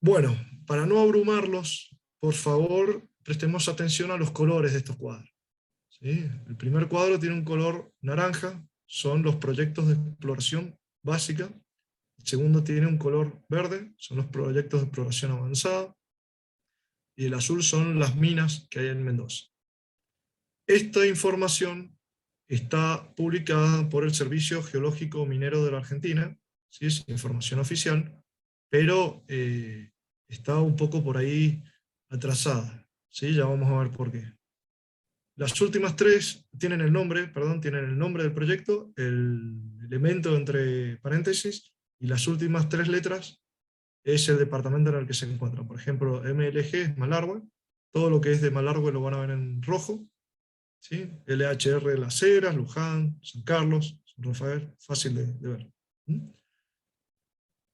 Bueno, para no abrumarlos, por favor, prestemos atención a los colores de estos cuadros. ¿Sí? El primer cuadro tiene un color naranja, son los proyectos de exploración básica. El segundo tiene un color verde, son los proyectos de exploración avanzada. Y el azul son las minas que hay en Mendoza. Esta información está publicada por el Servicio Geológico Minero de la Argentina, ¿sí? Es información oficial, pero está un poco por ahí atrasada. ¿Sí? Ya vamos a ver por qué. Las últimas tres tienen el nombre del proyecto, el elemento entre paréntesis, y las últimas tres letras es el departamento en el que se encuentra. Por ejemplo, MLG es Malargüe, todo lo que es de Malargüe lo van a ver en rojo, ¿sí? LHR Las Heras, Luján, San Carlos, San Rafael, fácil de ver. ¿Mm?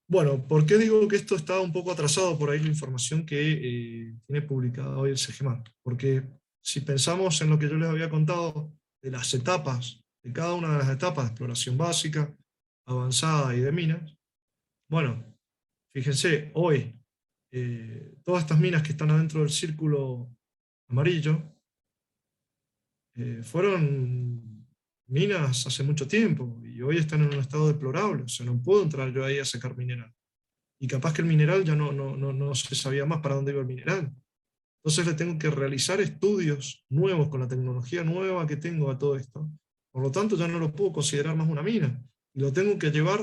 Bueno, ¿por qué digo que esto está un poco atrasado por ahí la información que tiene publicada hoy el CGMAR? Porque si pensamos en lo que yo les había contado de las etapas, de cada una de las etapas de exploración básica, avanzada y de minas, bueno, fíjense, hoy todas estas minas que están adentro del círculo amarillo fueron minas hace mucho tiempo y hoy están en un estado deplorable, o sea, no puedo entrar yo ahí a sacar mineral. Y capaz que el mineral ya no se sabía más para dónde iba el mineral. Entonces le tengo que realizar estudios nuevos con la tecnología nueva que tengo a todo esto. Por lo tanto, ya no lo puedo considerar más una mina. Y lo tengo que llevar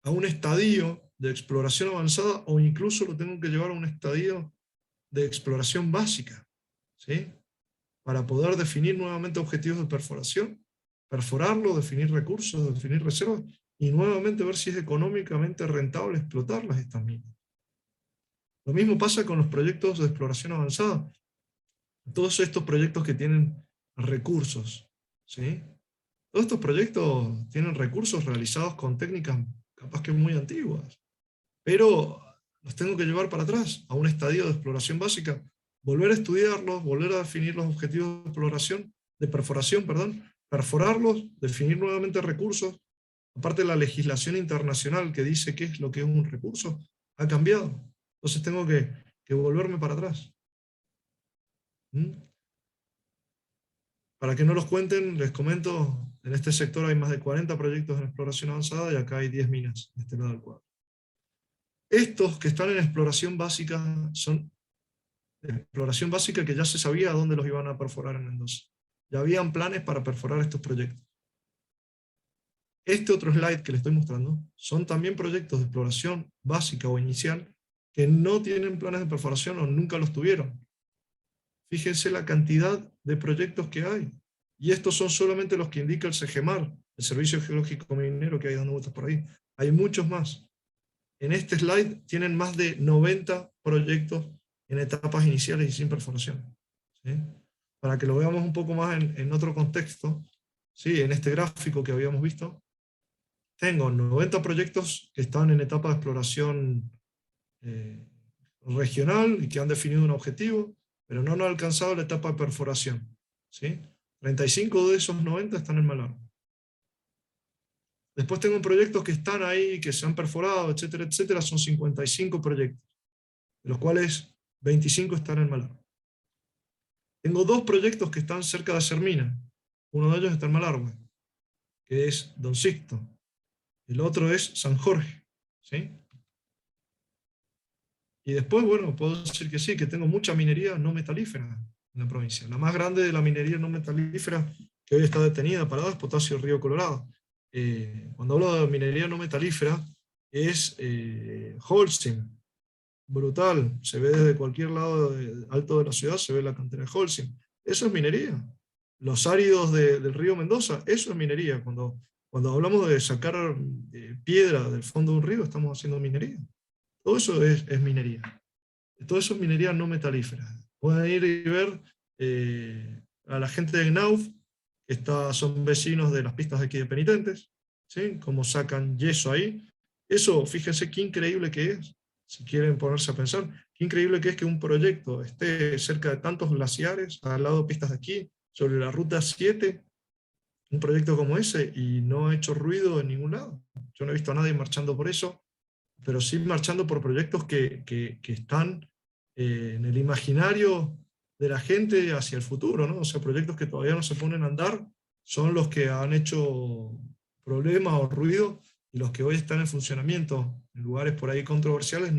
a un estadio de exploración avanzada o incluso lo tengo que llevar a un estadio de exploración básica, ¿sí? Para poder definir nuevamente objetivos de perforación, perforarlo, definir recursos, definir reservas y nuevamente ver si es económicamente rentable explotarlas estas minas. Lo mismo pasa con los proyectos de exploración avanzada. Todos estos proyectos que tienen recursos, ¿sí? Todos estos proyectos tienen recursos realizados con técnicas capaz que muy antiguas, pero los tengo que llevar para atrás, a un estadio de exploración básica, volver a estudiarlos, volver a definir los objetivos de exploración, de perforación, perdón, perforarlos, definir nuevamente recursos. Aparte, la legislación internacional que dice qué es lo que es un recurso ha cambiado. Entonces tengo que volverme para atrás. ¿Mm? Para que no los cuenten, les comento, en este sector hay más de 40 proyectos en exploración avanzada y acá hay 10 minas de este lado del cuadro. Estos que están en exploración básica son exploración básica que ya se sabía dónde los iban a perforar en Mendoza. Ya habían planes para perforar estos proyectos. Este otro slide que les estoy mostrando son también proyectos de exploración básica o inicial que no tienen planes de perforación o nunca los tuvieron. Fíjense la cantidad de proyectos que hay. Y estos son solamente los que indica el CGMAR, el Servicio Geológico Minero que hay dando vueltas por ahí. Hay muchos más. En este slide tienen más de 90 proyectos en etapas iniciales y sin perforación. ¿Sí? Para que lo veamos un poco más en otro contexto, ¿sí? En este gráfico que habíamos visto, tengo 90 proyectos que están en etapa de exploración regional y que han definido un objetivo, pero no han alcanzado la etapa de perforación. ¿Sí? 35 de esos 90 están en Malargüe. Después tengo proyectos que están ahí, que se han perforado, etcétera, etcétera. Son 55 proyectos, de los cuales 25 están en Malargüe. Tengo 2 proyectos que están cerca de Sermina. Uno de ellos está en Malargüe, que es Don Sixto. El otro es San Jorge. ¿Sí? Y después, bueno, puedo decir que sí, que tengo mucha minería no metalífera en la provincia. La más grande de la minería no metalífera que hoy está detenida, parada, es Potasio Río Colorado. Cuando hablo de minería no metalífera, es Holcim, brutal. Se ve desde cualquier lado alto de la ciudad, se ve la cantera de Holcim. Eso es minería. Los áridos del río Mendoza, eso es minería. Cuando hablamos de sacar piedra del fondo de un río, estamos haciendo minería. Todo eso es minería. Todo eso es minería no metalífera. Pueden ir y ver a la gente de Knauf, que son vecinos de las pistas de aquí de Penitentes, ¿sí? Cómo sacan yeso ahí. Eso, fíjense qué increíble que es, si quieren ponerse a pensar, qué increíble que es que un proyecto esté cerca de tantos glaciares, al lado de pistas de aquí, sobre la ruta 7, un proyecto como ese, y no ha hecho ruido en ningún lado. Yo no he visto a nadie marchando por eso, pero sí marchando por proyectos que están en el imaginario de la gente hacia el futuro, ¿no? O sea, proyectos que todavía no se ponen a andar son los que han hecho problemas o ruido, y los que hoy están en funcionamiento en lugares por ahí controversiales,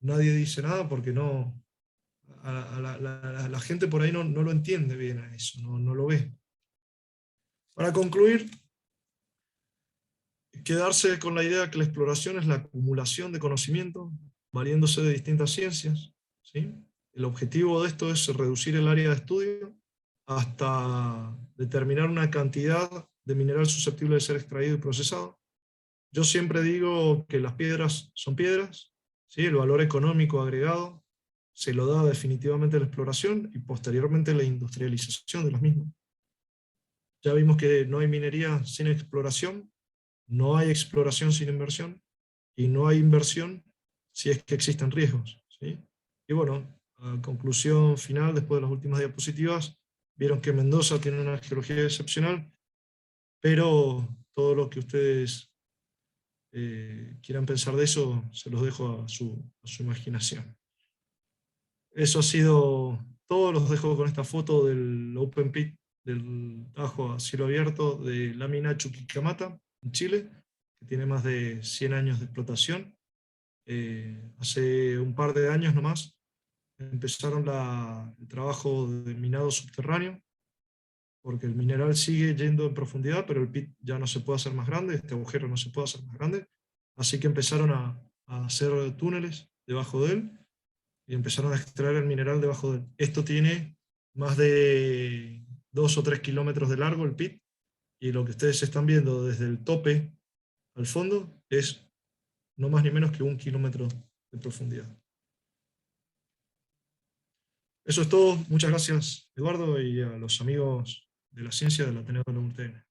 nadie dice nada porque la gente por ahí no lo entiende bien a eso, no lo ve. Para concluir, quedarse con la idea que la exploración es la acumulación de conocimiento, valiéndose de distintas ciencias, ¿sí? El objetivo de esto es reducir el área de estudio hasta determinar una cantidad de mineral susceptible de ser extraído y procesado. Yo siempre digo que las piedras son piedras, ¿sí? El valor económico agregado se lo da definitivamente la exploración y posteriormente la industrialización de las mismas. Ya vimos que no hay minería sin exploración, no hay exploración sin inversión, y no hay inversión si es que existen riesgos, ¿sí? Y bueno, a conclusión final, después de las últimas diapositivas, vieron que Mendoza tiene una geología excepcional, pero todo lo que ustedes quieran pensar de eso, se los dejo a su imaginación. Eso ha sido todo, los dejo con esta foto del Open Pit del Tajo a cielo abierto de Lámina Chuquicamata, en Chile, que tiene más de 100 años de explotación. Hace un par de años nomás empezaron el trabajo de minado subterráneo, porque el mineral sigue yendo en profundidad, pero el pit ya no se puede hacer más grande, este agujero no se puede hacer más grande, así que empezaron a hacer túneles debajo de él, y empezaron a extraer el mineral debajo de él. Esto tiene más de 2 o 3 kilómetros de largo el pit, y lo que ustedes están viendo desde el tope al fondo es no más ni menos que 1 kilómetro de profundidad. Eso es todo. Muchas gracias, Eduardo, y a los amigos de la ciencia del Ateneo de la UTN.